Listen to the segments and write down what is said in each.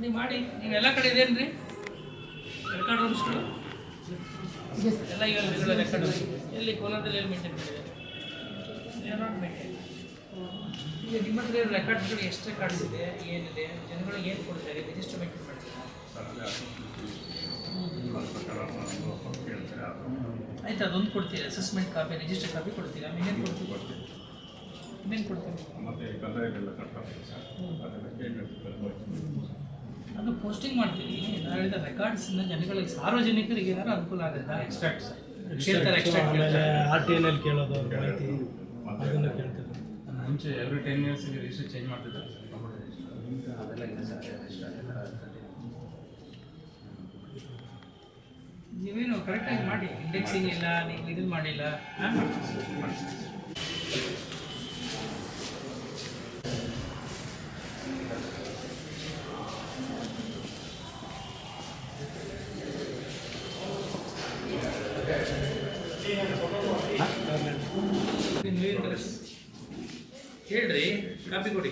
ನೀವು ಮಾಡಿ. ನೀವೆಲ್ಲ ಕಡೆ ಇದೇನು ರೀ ರೆಕಾರ್ಡ್ ರೂಮ್ಸ್ಗಳು ಎಲ್ಲ ಇವೆಲ್ಲ ರೆಕಾರ್ಡ್ ರೂಮ್ಸ್ ಎಲ್ಲಿ ಕೋಲಾರದಲ್ಲಿ ಎಲ್ಲಿ ಮೇಂಟೈನ್ ಮಾಡಿದ್ದಾರೆ? Not maintain. ಈಗ ನಿಮ್ಮ ಹತ್ರ ರೆಕಾರ್ಡ್ಸ್ಗಳು ಎಷ್ಟು ರೆಕಾರ್ಡ್ಸ್ ಇದೆ, ಏನಿದೆ, ಜನಗಳಿಗೆ ಏನು ಕೊಡ್ತಾರೆ, ರಿಜಿಸ್ಟರ್ ಮೇಂಟೈನ್ ಮಾಡ್ತೀರಾ? ಆಯ್ತು, ಅದೊಂದು ಕೊಡ್ತೀರಿ, ಅಸೆಸ್ಮೆಂಟ್ ಕಾಪಿ, ರಿಜಿಸ್ಟರ್ ಕಾಪಿ ಕೊಡ್ತೀರಾ? ಇನ್ನೇನು ಕೊಡ್ತೀವಿ? ಇನ್ನೇನು ಕೊಡ್ತೀವಿ? ಅದು ಪೋಸ್ಟಿಂಗ್ ಮಾಡ್ತೀವಿ. ನಾನು ಹೇಳಿದ ರೆಕಾರ್ಡ್ಸಿಂದ ಜನಗಳಿಗೆ, ಸಾರ್ವಜನಿಕರಿಗೆ ಏನಾದ್ರು ಅನುಕೂಲ ಆಗುತ್ತಾ? ಎಕ್ಸ್ಟ್ರಾಕ್ಟ್ಸ್ ಕೇಳ್ತಾರೆ, ಎಕ್ಸ್ಟ್ರಾಕ್ಟ್ RTNL ಕೇಳೋದು ಮಾಹಿತಿ ಅದನ್ನು ಕೇಳ್ತಾರೆ. ಮುಂಚೆ ಎವ್ರಿ 10 ಇಯರ್ಸ್ಗೆ ರಿಜಿಸ್ಟರ್ ಚೇಂಜ್ ಮಾಡ್ತಿದ್ದಾರೆ ಅದೆಲ್ಲ ಇಲ್ಲ ಸರ್. ನೀವೇನು ಕರೆಕ್ಟಾಗಿ ಮಾಡಿ, ಇಂಡೆಕ್ಸಿಂಗ್ ಇಲ್ಲ, ನೀವು ಇದನ್ನು ಮಾಡಿಲ್ಲ. ಹೇಳ್ರಿ, ಕಾಪಿ ಕೊಡಿ.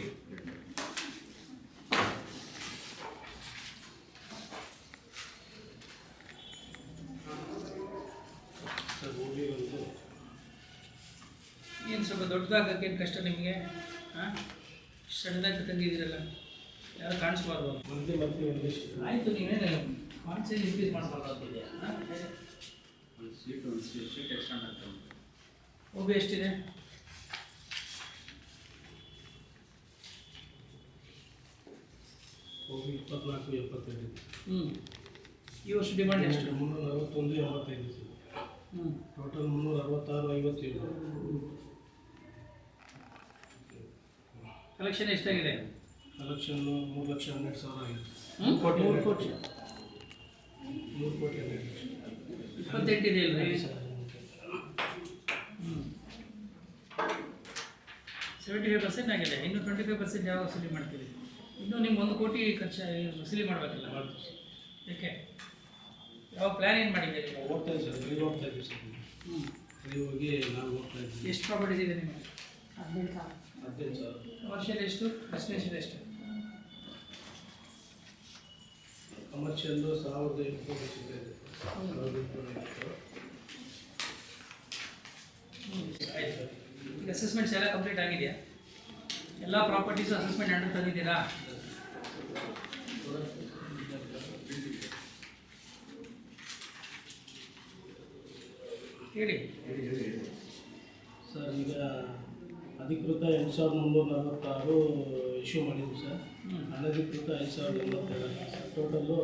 ಏನು ಸ್ವಲ್ಪ ದೊಡ್ಡದಾಗಕ್ಕೆ ಏನು ಕಷ್ಟ ನಿಮಗೆ? ಸಣ್ಣದಾಗಿ ತಂದಿದ್ದೀರಲ್ಲ, ಯಾರು ಕಾಣಿಸ್ಬಾರ್ದು. ಆಯಿತು, ನೀವೇನು ಕಾನ್ಸೆಲ್ ಇನ್ಕ್ರೀಸ್ ಮಾಡ್ಬಾರ್ದಿದೆಯಾ? ಒಂದು ಸೀಟ್ ಎಕ್ಸ್ಟ್ರಾ ಮಾಡ್ತಾರೆ. OB ಎಷ್ಟಿದೆ? OB 24-75. ಈ ವರ್ಷ ಡಿಮಾಂಡ್ ಎಷ್ಟು? 341-85 ಸರ್. ಟೋಟಲ್ 366-57. ಕಲೆಕ್ಷನ್ ಎಷ್ಟಾಗಿದೆ? ಕಲೆಕ್ಷನ್ 3,12,000 ಆಗಿದೆ. 3 ಕೋಟಿ 28 ಇದೆ ಅಲ್ರಿ? 75% ಆಗಿದೆ. ಇನ್ನು 25% ಯಾವ ವಸೂಲಿ ಮಾಡ್ತೀರಿ? ಇನ್ನೂ ನಿಮ್ಗೆ 1 ಕೋಟಿ ಖರ್ಚು ವಸೂಲಿ ಮಾಡಬೇಕಲ್ಲ. ಯಾಕೆ? ಯಾವ ಪ್ಲ್ಯಾನ್ ಏನು ಮಾಡಿದ್ದೀರಿ? ಓಡ್ತಾ ಇದ್ದೀವಿ ಸರ್, ಹೋಗ್ತಾ ಇದ್ದೀವಿ ಸರ್. ಹೋಗಿ ನಾವು ಹೋಗ್ತಾ ಇದ್ದೀವಿ. ಎಷ್ಟು ಪ್ರಾಪರ್ಟೀಸ್ ಇದೆ ನಿಮಗೆ? 15,000. ಕಮರ್ಷಿಯಲ್ ಎಷ್ಟು, ರೆಸಿಡೆನ್ಷಿಯಲ್ ಎಷ್ಟು? ಕಮರ್ಷಿಯಲ್ಲು 1,800 ಇದೆ. ಆಯಿತು. ಈಗ ಅಸೆಸ್ಮೆಂಟ್ಸ್ ಎಲ್ಲ ಕಂಪ್ಲೀಟ್ ಆಗಿದೆಯಾ? ಎಲ್ಲ ಪ್ರಾಪರ್ಟೀಸು ಅಸೆಸ್ಮೆಂಟ್ ಅಂಡರ್ ತಂದಿದ್ದೀರಾ? ಹೇಳಿ ಸರ್. ಈಗ ಅಧಿಕೃತ 8,346 ಇಶ್ಯೂ ಮಾಡಿದ್ವಿ ಸರ್. ಅನಧಿಕೃತ 5,082 ಸರ್. ಟೋಟಲ್ಲು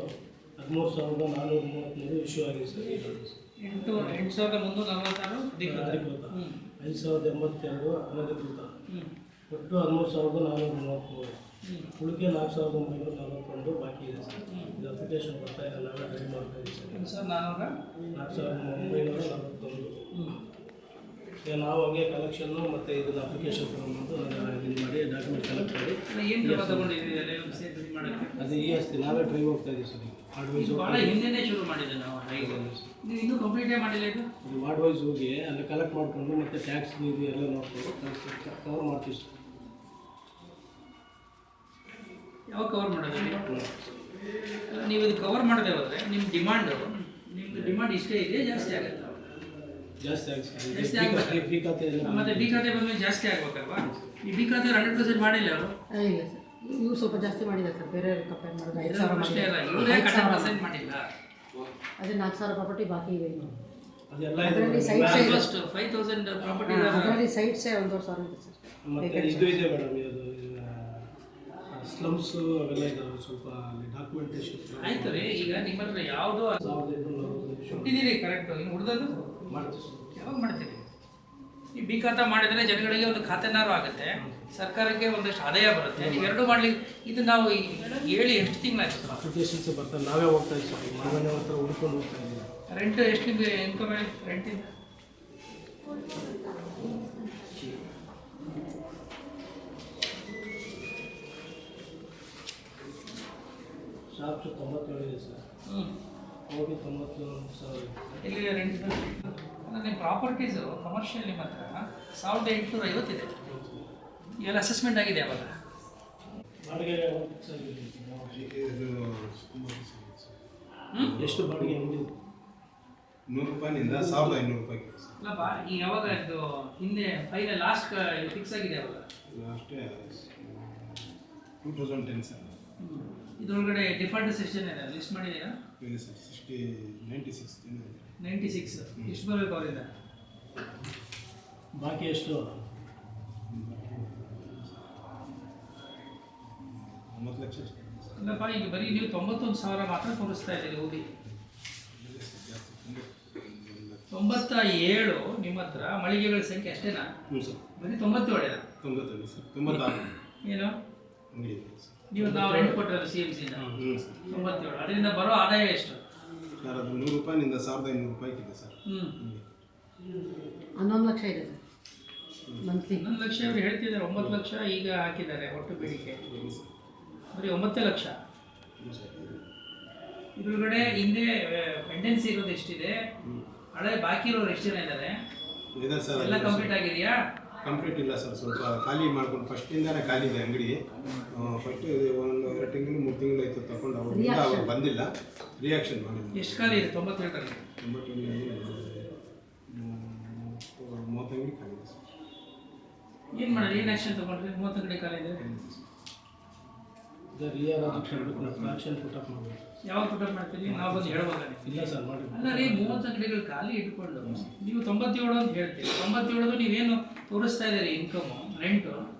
13,433 ಇಶ್ಯೂ ಆಗಿದೆ ಸರ್. 8,346 ಅಧಿಕೃತ, 5,082 ಅನಧಿಕೃತ, ಒಟ್ಟು 13,433. ಉಳಿಕೆ 4,941 ಬಾಕಿ ಇದೆ ಸರ್. ಇದು ಅಪ್ಲಿಕೇಶನ್ ಬರ್ತಾ ಇದೆ, ನಾವೇ ರೆಡಿ ಮಾಡ್ತಾ ಇದ್ದೀವಿ ಸರ್. 4,941. ಈಗ ನಾವು ಹಂಗೆ ಕಲೆಕ್ಷನ್ನು ಮತ್ತು ಇದನ್ನು ಅಪ್ಲಿಕೇಶನ್ ತೊಗೊಂಡು ಇದು ಮಾಡಿ ಡಾಕ್ಯುಮೆಂಟ್ ಕಲೆಕ್ಟ್ ಮಾಡಿ ಏನು ಕ್ರಮ ತಗೊಂಡಿದ್ದೀರಿ ಮಾಡೋಕ್ಕೆ? ಅದು EST ನಾವೇ ಡ್ರೈವ್ ಹೋಗ್ತಾ ಇದ್ದೀವಿ ಸರ್. ವಾರ್ಡ್ ವೈಸ್ ಭಾಳ ಹಿಂದೆನೇ ಶುರು ಮಾಡಿದ್ದೆ ನಾವು ಡ್ರೈವ್. ನೀವು ಇನ್ನೂ ಕಂಪ್ಲೀಟೇ ಮಾಡಿಲ್ಲ ಇದು? ವಾರ್ಡ್ ವೈಸ್ ಹೋಗಿ ಅಲ್ಲಿ ಕಲೆಕ್ಟ್ ಮಾಡಿಕೊಂಡು ಮತ್ತು ಟ್ಯಾಕ್ಸ್ ಇದು ಎಲ್ಲ ನೋಡಿಕೊಂಡು ಕವರ್ ಮಾಡ್ತೀವಿ ಸರ್. ಯಾವಾಗ ಕವರ್ ಮಾಡೋದು? ನೀವು ಇದು ಕವರ್ ಮಾಡದೆ ಹೋದರೆ ನಿಮ್ದು ಡಿಮಾಂಡು ಇಷ್ಟೇ ಇದೆಯಾ, ಜಾಸ್ತಿ ಆಗುತ್ತೆ? ಜಾಸ್ತಿ ಆಗುತ್ತೆ ಜಾಸ್ತಿ ಸರ್. ಆಗಬೇಕು. ಬಿ ಖಾತೆ ಮತ್ತೆ ಬಿ ಖಾತೆ ಬಂದ್ಮೇಲೆ ಜಾಸ್ತಿ ಆಗ್ಬೇಕಲ್ವಾ? ಈ ಬಿ ಖಾತೆ 100% ಮಾಡಿಲ್ಲ ಅವರು? ಇಲ್ಲ ಸರ್, ಇವ್ರು ಸ್ವಲ್ಪ ಜಾಸ್ತಿ ಮಾಡಿದ್ದಾರೆ ಸರ್. ಬೇರೆ ಕಂಪೇರ್ ಮಾಡಿದ್ರೆ 5,000 ಅಷ್ಟೇ ಅಲ್ಲ, ಇವರೇ 100% ಮಾಡಿಲ್ಲ. ಅದೇ 4,000 ಪ್ರಾಪರ್ಟಿ ಬಾಕಿ ಇವೆ ಇನ್ನು. ಅದೆಲ್ಲ ಅದರಲ್ಲಿ ಇದೆ. Sites almost 5,000 property. ಅದರಲ್ಲಿ ಸೈಟ್ಸೇ 1,500 ಇದೆ ಸರ್. ಮತ್ತು ಇದು ಇದೆ ಮೇಡಮ್, ಇದು ಸ್ಲಮ್ಸು ಅವೆಲ್ಲ ಇದಾವೆ. ಸ್ವಲ್ಪ ಅಲ್ಲಿ ಡಾಕ್ಯುಮೆಂಟೇಶನ್ ಆಯ್ತು ರೀ. ಈಗ ನಿಮ್ಮ ಹತ್ರ ಯಾವುದು 1,840 ಕೊಟ್ಟಿದ್ದೀರಿ ಕರೆಕ್ಟು, ಇನ್ನು ಉಳಿದದು ಮಾಡ್ತೀವಿ. ಯಾವಾಗ ಮಾಡ್ತೀರಿ? ಈ ಬಿ ಖಾತಾ ಮಾಡಿದರೆ ಜನಗಳಿಗೆ ಒಂದು ಖಾತೆನಾರು ಆಗುತ್ತೆ, ಸರ್ಕಾರಕ್ಕೆ ಒಂದಷ್ಟು ಆದಾಯ ಬರುತ್ತೆ. ನೀವು ಎರಡು ಮಾಡಲಿಕ್ಕೆ ಇದು ನಾವು ಹೇಳಿ ಎಷ್ಟು ತಿಂಗಳಾಯ್ತು? ಅಪ್ಲಿಕೇಶನ್ಸ್ ಬರ್ತಾರೆ, ನಾವೇ ಹೋಗ್ತಾ ಇದ್ದೀವಿ ಸರ್. ಮನೆ ಹತ್ರ ಹುಡ್ಕೊಂಡು ಹೋಗ್ತಾ ಇದ್ದೀವಿ. ರೆಂಟ್ ಎಷ್ಟು ನಿಮಗೆ ಇನ್ಕಮ್ ಹೇಳಿ? ರೆಂಟಿಂದ ಶಾಪ್ಸು 97 ಇದೆ ಸರ್. ಹೋಗಿ 91,000. ಇಲ್ಲಿ ರೆಂಟ್ ನಿಮ್ಮ ಪ್ರಾಪರ್ಟೀಸು ಕಮರ್ಷಿಯಲ್ ನಿಮ್ಮ ಹತ್ರ 1,850 ಇದೆ. ಇವೆಲ್ಲ ಅಸೆಸ್ಮೆಂಟ್ ಆಗಿದೆ ಅವಾಗ? ಬಾಡಿಗೆ ಸರ್ ಇದು ಎಷ್ಟು ಬಾಡಿಗೆ ಅಂಗಡಿ? 100 ರೂಪಾಯಿನಿಂದ 1500 ರೂಪಾಯಿ ಸರ್. ಅಲ್ಲಪ್ಪ ಈಗ ಯಾವಾಗ ಇದು ಹಿಂದೆ ಫೈನಲ್ ಲಾಸ್ಟ್ ಫಿಕ್ಸ್ ಆಗಿದೆ ಯಾವಾಗ? ಅಷ್ಟೇ 2010 ಸರ್. ಇದ್ರೊಳಗಡೆ ಡಿಫಾಲ್ಟ್ ಸೆಕ್ಷನ್ ಇದೆ ಲಿಸ್ಟ್ ಮಾಡಿದ್ದೀರಾ? ಇದೆ ಸರ್ 96 ಇದೆ. 96 ಎಷ್ಟು ಬರಬೇಕು ಅವರಿಂದ? ಬಾಕಿ ಎಷ್ಟು? 9 ಲಕ್ಷ ಅಷ್ಟೇ. ಅಲ್ಲಪ್ಪ ಈಗ ಬರೀ ನೀವು 91,000 ಮಾತ್ರ ತೋರಿಸ್ತಾ ಇದ್ದೀರಿ ಓದಿ. 97 ನಿಮ್ಮ ಹತ್ರ ಮಳಿಗೆಗಳ ಸಂಖ್ಯೆ ಅಷ್ಟೇನಾ? ಹ್ಞೂ ಸರ್. ಬರೀ 97 97 ಸರ್. 96 ಏನು ಅಂಗಡಿ ಇದೆ ಸರ್. ನೀವು ನಾವು ರೆಂಟ್ ಕೊಟ್ಟಿರೋದು CMC-ನ? ಹ್ಞೂ ಸರ್. 97 ಅದರಿಂದ ಬರೋ ಆದಾಯ ಎಷ್ಟು? ಸರ್ ಅದು 100 ರೂಪಾಯಿನಿಂದ 1500 ರೂಪಾಯಿ ಇದೆ ಸರ್. 11 ಲಕ್ಷ ಇದೆ ಸರ್ ಮಂತ್ಲಿ. 11 ಲಕ್ಷ ಅವ್ರು ಹೇಳ್ತಿದ್ದಾರೆ, 9 ಲಕ್ಷ ಈಗ ಹಾಕಿದ್ದಾರೆ ಒಟ್ಟು ಬೇಡಿಕೆ. ಬರೀ 9 ಲಕ್ಷ. ಇದ್ರೊಳಗಡೆ ಹಿಂದೆ ಪೆಂಡೆನ್ಸಿ ಇರೋದು ಎಷ್ಟಿದೆ, ಹಳೆ ಬಾಕಿ ಇರೋರು ಎಷ್ಟು ಜನ ಇದ್ದಾರೆ, ಇದೆ ಸರ್. ಎಲ್ಲ ಕಂಪ್ಲೀಟ್ ಆಗಿದೆಯಾ? ಕಂಪ್ಲೀಟ್ ಇಲ್ಲ ಸರ್, ಸ್ವಲ್ಪ ಖಾಲಿ ಮಾಡ್ಕೊಂಡು ಫಸ್ಟಿಂದಾನೇ ಖಾಲಿ ಇದೆ ಅಂಗಡಿ. ಫಸ್ಟ್ 1-2 ತಿಂಗಳು 3 ತಿಂಗಳು ಆಯಿತು ತಗೊಂಡು ಅವ್ರು ಬಂದಿಲ್ಲ, ರಿಯಾಕ್ಷನ್ ಮಾಡಿಲ್ಲ. ಎಷ್ಟು ಖಾಲಿ ಇದೆ 97ರಲ್ಲಿ? 97ರಲ್ಲಿ 30 ಅಂಗಡಿ ಖಾಲಿ ಇದೆ ಸರ್. ಏನು ಮಾಡೋದು, ಏನು ಆ್ಯಕ್ಷನ್ ತೊಗೊಂಡ್ರಿ? 30 ಅಂಗಡಿ ಖಾಲಿ ಇದೆ. ರಿಯಲ್ ಆಕ್ಷನ್ ಪುಟಪ್ ಮಾಡಬೇಕು. ಯಾವಾಗ ಪುಟಪ್ ಮಾಡ್ತೀರಿ? ನಾವು ಬಂದು ಹೇಳ್ಬೋದ? ಇಲ್ಲ ಸರ್ ಮಾಡಿ. ಅಲ್ಲ ರೀ, 30 ಅಂಗಡಿಗಳು ಖಾಲಿ ಇಟ್ಕೊಂಡು ನೀವು 97 ಅಂತ ಹೇಳ್ತೀರಿ. 97 ನೀವೇನು ತೋರಿಸ್ತಾ ಇದ್ದೀರಿ income, rent,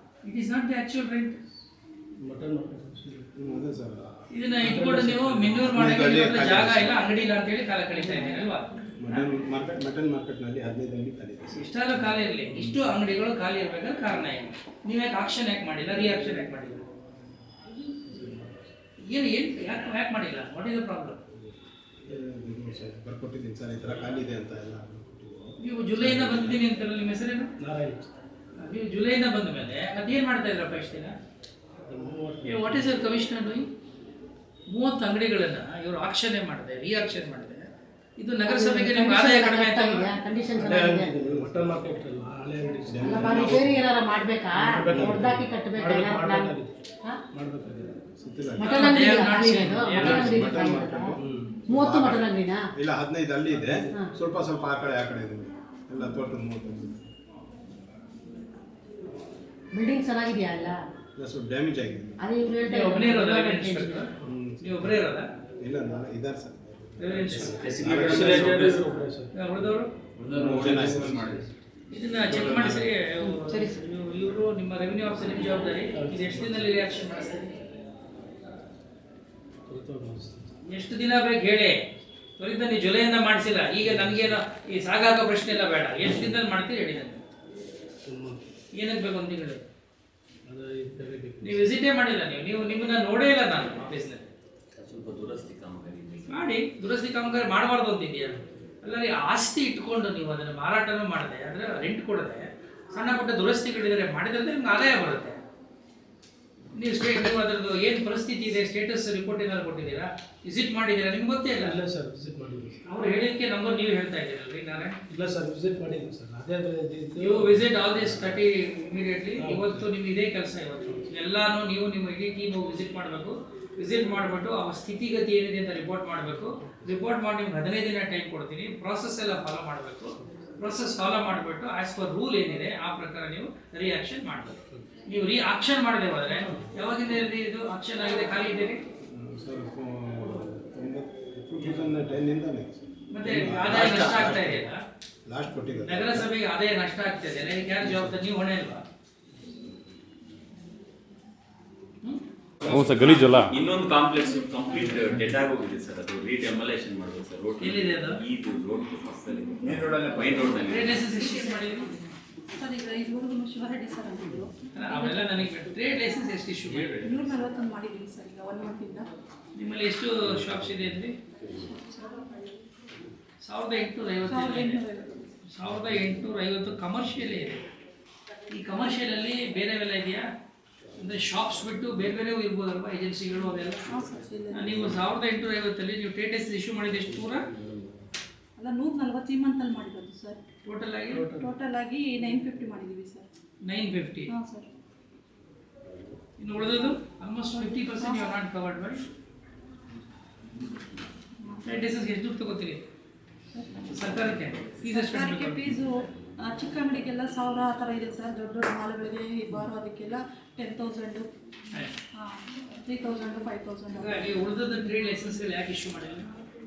it is not the actual rent. Mutton ಅದೇ ಸರ್. ಇದನ್ನ ಇಟ್ಕೊಂಡು ನೀವು ಮೆನ್ಯೂರ್ ಮಾಡಿ ಜಾಗ ಇಲ್ಲ, ಅಂಗಡಿ ಇಲ್ಲ ಅಂತೇಳಿ ಕಾಲ ಕಳೀತಾ ಇದ್ದೀರಿ ಅಲ್ವಾ? ಮಟನ್ ಮಾರ್ಕೆಟ್ನಲ್ಲಿ 15 ಅಂಗಡಿ ಖಾಲಿ ಇದೆ ಸರ್. ಇಷ್ಟೆಲ್ಲ ಖಾಲಿ ಇರಲಿ, ಇಷ್ಟು ಅಂಗಡಿಗಳು ಖಾಲಿ ಇರಬೇಕಾದ್ರೆ ಕಾರಣ ಏನು? ನೀವ್ಯಾಕೆ ಆಕ್ಷನ್ ಯಾಕೆ ಮಾಡಿಲ್ಲ, ರಿಯಾಕ್ಷನ್ ಯಾಕೆ ಮಾಡಿಲ್ಲ? ಏನು ಯಾಕೆ ಮಾಡಿಲ್ಲ? What is the problem? ಬರ್ಕೊಟ್ಟಿದ್ದೀನಿ ಸರ್, ಈ ಥರ ಖಾಲಿ ಇದೆ ಅಂತ ಎಲ್ಲ. ನೀವು ಜುಲೈಯಿಂದ ಬಂದಿದ್ದೀನಿ ಅಂತಲ್ಲ, ನಿಮ್ಮ ಹೆಸರೇನು? ನಾರಾಯಣ. ನೀವು ಜುಲೈಯಿಂದ ಬಂದ ಮೇಲೆ ಅದೇನು ಮಾಡ್ತಾ ಇದ್ರಪ್ಪ ಇಷ್ಟು ದಿನ? What is your commissioner doing? 30 ಅಂಗಡಿಗಳನ್ನು ಇವರು ಆಕ್ಷನ್ ಮಾಡಿದೆ, ರಿಯಾಕ್ಷನ್ ಮಾಡಿದೆ. ಇದು ನಗರಸಭೆಗೆ ನಿಮ್ಗೆ ಆದಾಯ ಕಡಿಮೆ ಆಯ್ತಾ? ಕಂಡೀಷನ್ ಮಟನ್ ಮಾರ್ಕೆಟ್ ಅಲ್ಲ, ಹಳೆ ಅಂಗಡಿ ಇದೆ. ಅಲ್ಲಪ್ಪ, ನೀವು ಬೇರೆ ಏನಾರ ಮಾಡಬೇಕಾ? ದೊಡ್ಡದಾಗಿ ಕಟ್ಟಬೇಕಾ? ಮಾಡಬೇಕಾಗಿದೆ. ಮಟನ್ ಅಂಗಡಿ ಇಲ್ಲ, ಖಾಲಿ ಇರೋದು? ಮಟನ್ ಅಂಗಡಿ ಇಲ್ಲ, ಖಾಲಿ ಇರೋದಾ? 30 ಮಟನ್ ಅಂಗಡಿನಾ? ಇಲ್ಲ 15 ಅಲ್ಲಿ ಇದೆ, ಸ್ವಲ್ಪ ಸ್ವಲ್ಪ ಆ ಕಡೆ ಇದೆ ಎಲ್ಲ ಟೋಟಲ್ 30. ಬಿಲ್ಡಿಂಗ್ ಚೆನ್ನಾಗಿದೆಯಾ ಅಲ್ಲ? ಇಲ್ಲ ಸ್ವಲ್ಪ ಡ್ಯಾಮೇಜ್ ಆಗಿದೆ. ಅದೇ ಇವ್ರು ಹೇಳ್ತಾ ನೀವು ಒಬ್ಬನೇ ಇರೋದಾ? ಇದ್ದಾರೆ. ನೀವು ಒಬ್ಬರೇ ಇರೋದಾ? ಇಲ್ಲ ನಾನು ಇದ್ದಾರೆ ಸರ್. ಉಳಿದವರು ಇದನ್ನ ಚೆಕ್ ಮಾಡಿಸಿ. ಇವರು ನಿಮ್ಮ ರೆವಿನ್ಯೂ ಆಫೀಸರ್ ನಿಮ್ಮ ಜವಾಬ್ದಾರಿ. ಇದು ಎಷ್ಟು ದಿನದಲ್ಲಿ ರಿಯಾಕ್ಷನ್ ಮಾಡಿಸ್ತೀರಿ? ಎಷ್ಟು ದಿನ ಬೇಕು ಹೇಳಿ. ತ್ವರಿತ ನೀವು ಜುಲೈಯಿಂದ ಮಾಡಿಸಿಲ್ಲ, ಈಗ ನನಗೇನು ಈ ಸಾಗಾಗೋ ಪ್ರಶ್ನೆ ಎಲ್ಲ ಬೇಡ. ಎಷ್ಟು ದಿನದಲ್ಲಿ ಮಾಡ್ತೀರಿ ಹೇಳಿ ನನಗೆ. ಏನಕ್ಕೆ ಬೇಕು ಅಂತ ಹೇಳಿ. ನೀವು ವಿಸಿಟೇ ಮಾಡಿಲ್ಲ, ನೀವು ನಿಮ್ಮನ್ನ ನೋಡೇ ಇಲ್ಲ ನಾನು ಆಫೀಸ್ನಲ್ಲಿ. ಸ್ವಲ್ಪ ದುರಸ್ತಿ ಕಾಮಗಾರಿ ಮಾಡಿ ದುರಸ್ತಿ ಕಾಮಗಾರಿ ಮಾಡಬಾರ್ದು ಅಂತಿದೆಯಾ? ಅಲ್ಲ ರೀ, ಆಸ್ತಿ ಇಟ್ಕೊಂಡು ನೀವು ಅದನ್ನು ಮಾರಾಟನೂ ಮಾಡದೆ, ಅಂದರೆ ರೆಂಟ್ ಕೊಡದೆ ಸಣ್ಣ ಪುಟ್ಟ ದುರಸ್ತಿಗಳಿದ್ದಾರೆ ಮಾಡಿದ್ರೆ ನಿಮ್ಗೆ ಆದಾಯ ಬರುತ್ತೆ. ನೀವು ಅದರದ್ದು ಏನು ಪರಿಸ್ಥಿತಿ ಇದೆ ಸ್ಟೇಟಸ್ ರಿಪೋರ್ಟ್ ಏನಾದ್ರು ಕೊಟ್ಟಿದ್ದೀರಾ? ವಿಸಿಟ್ ಮಾಡಿದ್ದೀರಾ? ನಿಮ್ಗೆ ಗೊತ್ತೇ ಇಲ್ಲ. ಇಲ್ಲ ಸರ್, ವಿಸಿಟ್ ಮಾಡಿದ್ವಿ. ಅವ್ರು ಹೇಳಿದ್ದಕ್ಕೆ ನಂಬರ್ ನೀವು ಹೇಳ್ತಾ ಇದ್ದೀರಲ್ರಿ ನಾಳೆ? ಇಲ್ಲ ಸರ್, ವಿಸಿಟ್ ಮಾಡಿದ್ವಿ ಸರ್. ಅದೇ ನೀವು ವಿಸಿಟ್ ಆಲ್ ದಿಸ್ 30 ಇಮಿಡಿಯೇಟ್ಲಿ. ಇವತ್ತು ನಿಮ್ಗೆ ಇದೇ ಕೆಲಸ. ಇವತ್ತು ಎಲ್ಲಾನು ನೀವು ನಿಮ್ಮ ಇಡೀ ಟೀಮ್ ವಿಸಿಟ್ ಮಾಡಬೇಕು. ವಿಸಿಟ್ ಮಾಡಿಬಿಟ್ಟು ಅವ್ರ ಸ್ಥಿತಿಗತಿ ಏನಿದೆ ಅಂತ ರಿಪೋರ್ಟ್ ಮಾಡಬೇಕು. ರಿಪೋರ್ಟ್ ಮಾಡಿ ನಿಮ್ಗೆ 15 ದಿನ ಟೈಮ್ ಕೊಡ್ತೀನಿ. ಪ್ರಾಸೆಸ್ ಎಲ್ಲ ಫಾಲೋ ಮಾಡಬೇಕು. ಪ್ರೊಸೆಸ್ ಫಾಲೋ ಮಾಡಿಬಿಟ್ಟು ಆ್ಯಸ್ ಪರ್ ರೂಲ್ ಏನಿದೆ ಆ ಪ್ರಕಾರ ನೀವು ರಿಯಾಕ್ಷನ್ ಮಾಡಬೇಕು. ನೀವು ಆಕ್ಷನ್ ಮಾಡದೆ ಹೋದರೆ ಯಾವಾಗಿಂದ ಇದು ಆಕ್ಷನ್ ಆಗಿದೆ, ಖಾಲಿ ಇದ್ದೀರಿ? ಸರ್ 2010 ಮತ್ತೆ ಆದಾಯ ನಷ್ಟ ಆಗ್ತಾ ಇದೆಯಲ್ಲ, ಲಾಸ್ಟ್ ಕೊಟ್ಟಿದ್ದಾರೆ. ನಗರಸಭೆಗೆ ಆದಾಯ ನಷ್ಟ ಆಗ್ತಾ ಇದೆಯಲ್ಲ, ಇದಕ್ಕೆ ಯಾರು ಜವಾಬ್ದಾರಿ? ನೀವು ಹೊಣೆ ಅಲ್ವಾ? ಹ್ಞೂ ಸರ್, ಗಲೀಜಲ್ಲ. ಇನ್ನೊಂದು ಕಾಂಪ್ಲೆಕ್ಸ್ ಕಂಪ್ಲೀಟ್ ಡೆಡ್ ಆಗೋಗಿದೆ ಸರ್, ಅದು ರೀಡೆಮೊಲೇಷನ್ ಮಾಡಬೇಕು ಸರ್. ರೋಡ್ ಎಲ್ಲಿದೆ ಅದು? ಇದು ರೋಡ್ ಪಕ್ಕದಲ್ಲಿ ಮೈನ್ ರೋಡ್ನಲ್ಲಿ. ಟ್ರೇಡ್ ಲೈಸೆನ್ಸ್ ಎಷ್ಟು ಮಾಡಿದ್ರು? ಸರ್ ಈಗ ಇದುವರೆಗೂ ಶಿವರೆಡ್ಡಿ ಸರ್ ಅಂತಿದ್ರು. ಅವೆಲ್ಲ ನನಗೆ ಟ್ರೇಡ್ ಲೈಸೆನ್ಸ್ ಎಷ್ಟು ಇಶ್ಯೂ ಮಾಡಿ? 241 ಮಾಡಿದ್ದೀವಿ ಸರ್ ಈಗ 1 ಮಂತಿಂದ. ನಿಮ್ಮಲ್ಲಿ ಎಷ್ಟು ಶಾಪ್ಸ್ ಇದೆ ಅಂದರೆ? 1850 ಕಮರ್ಷಿಯಲೇ ಇದೆ. ಈ ಕಮರ್ಷಿಯಲಲ್ಲಿ ಬೇರೆವೆಲ್ಲ ಇದೆಯಾ? ಅಂದರೆ ಶಾಪ್ಸ್ ಬಿಟ್ಟು ಬೇರೆ ಬೇರೆ ಇರ್ಬೋದಲ್ವಾ, ಏಜೆನ್ಸಿಗಳು ಅವೆಲ್ಲ? ಹಾಂ ಸರ್, ಇಲ್ಲ ನೀವು 1850 ನೀವು ಟ್ರೇಡ್ ಲೈಸೆನ್ಸ್ ಇಶ್ಯೂ ಮಾಡಿದ ಎಷ್ಟು ದೂರ? ಅಲ್ಲ 140 ಈ ಮಂತಲ್ಲಿ ಮಾಡಿರೋದು ಸರ್. ಟೋಟಲ್ ಆಗಿ 950 ಮಾಡಿದ್ದೀವಿ ಸರ್. 950. ಹಾಂ ಸರ್. ಇನ್ನು ಉಳಿದದು almost 50% you are not covered by trade ಲೈಸೆನ್ಸ್ಗೆ ಎಷ್ಟು ದುಡ್ಡು ತಗೋತೀರಿ ಸರ್ಕಾರಕ್ಕೆ? ಫೀಸ್ ಎಷ್ಟು ಸರ್ಕಾರಕ್ಕೆ ಫೀಸು ಚಿಕ್ಕ ಅಂಗಡಿಗೆಲ್ಲ 1000 ಆ ಥರ ಇದೆ ಸರ್. ದೊಡ್ಡ ದೊಡ್ಡ ಮಾಲ್ಗಳಿಗೆ ಬಾರೋ ಅದಕ್ಕೆಲ್ಲ 10,000, 3,000, 5,000. ಹಾಗಾಗಿ ಉಳಿದದ್ದು ಟ್ರೇಡ್ ಲೈಸೆನ್ಸ್ಗಳು ಯಾಕೆ ಇಶ್ಯೂ ಮಾಡಿಲ್ಲ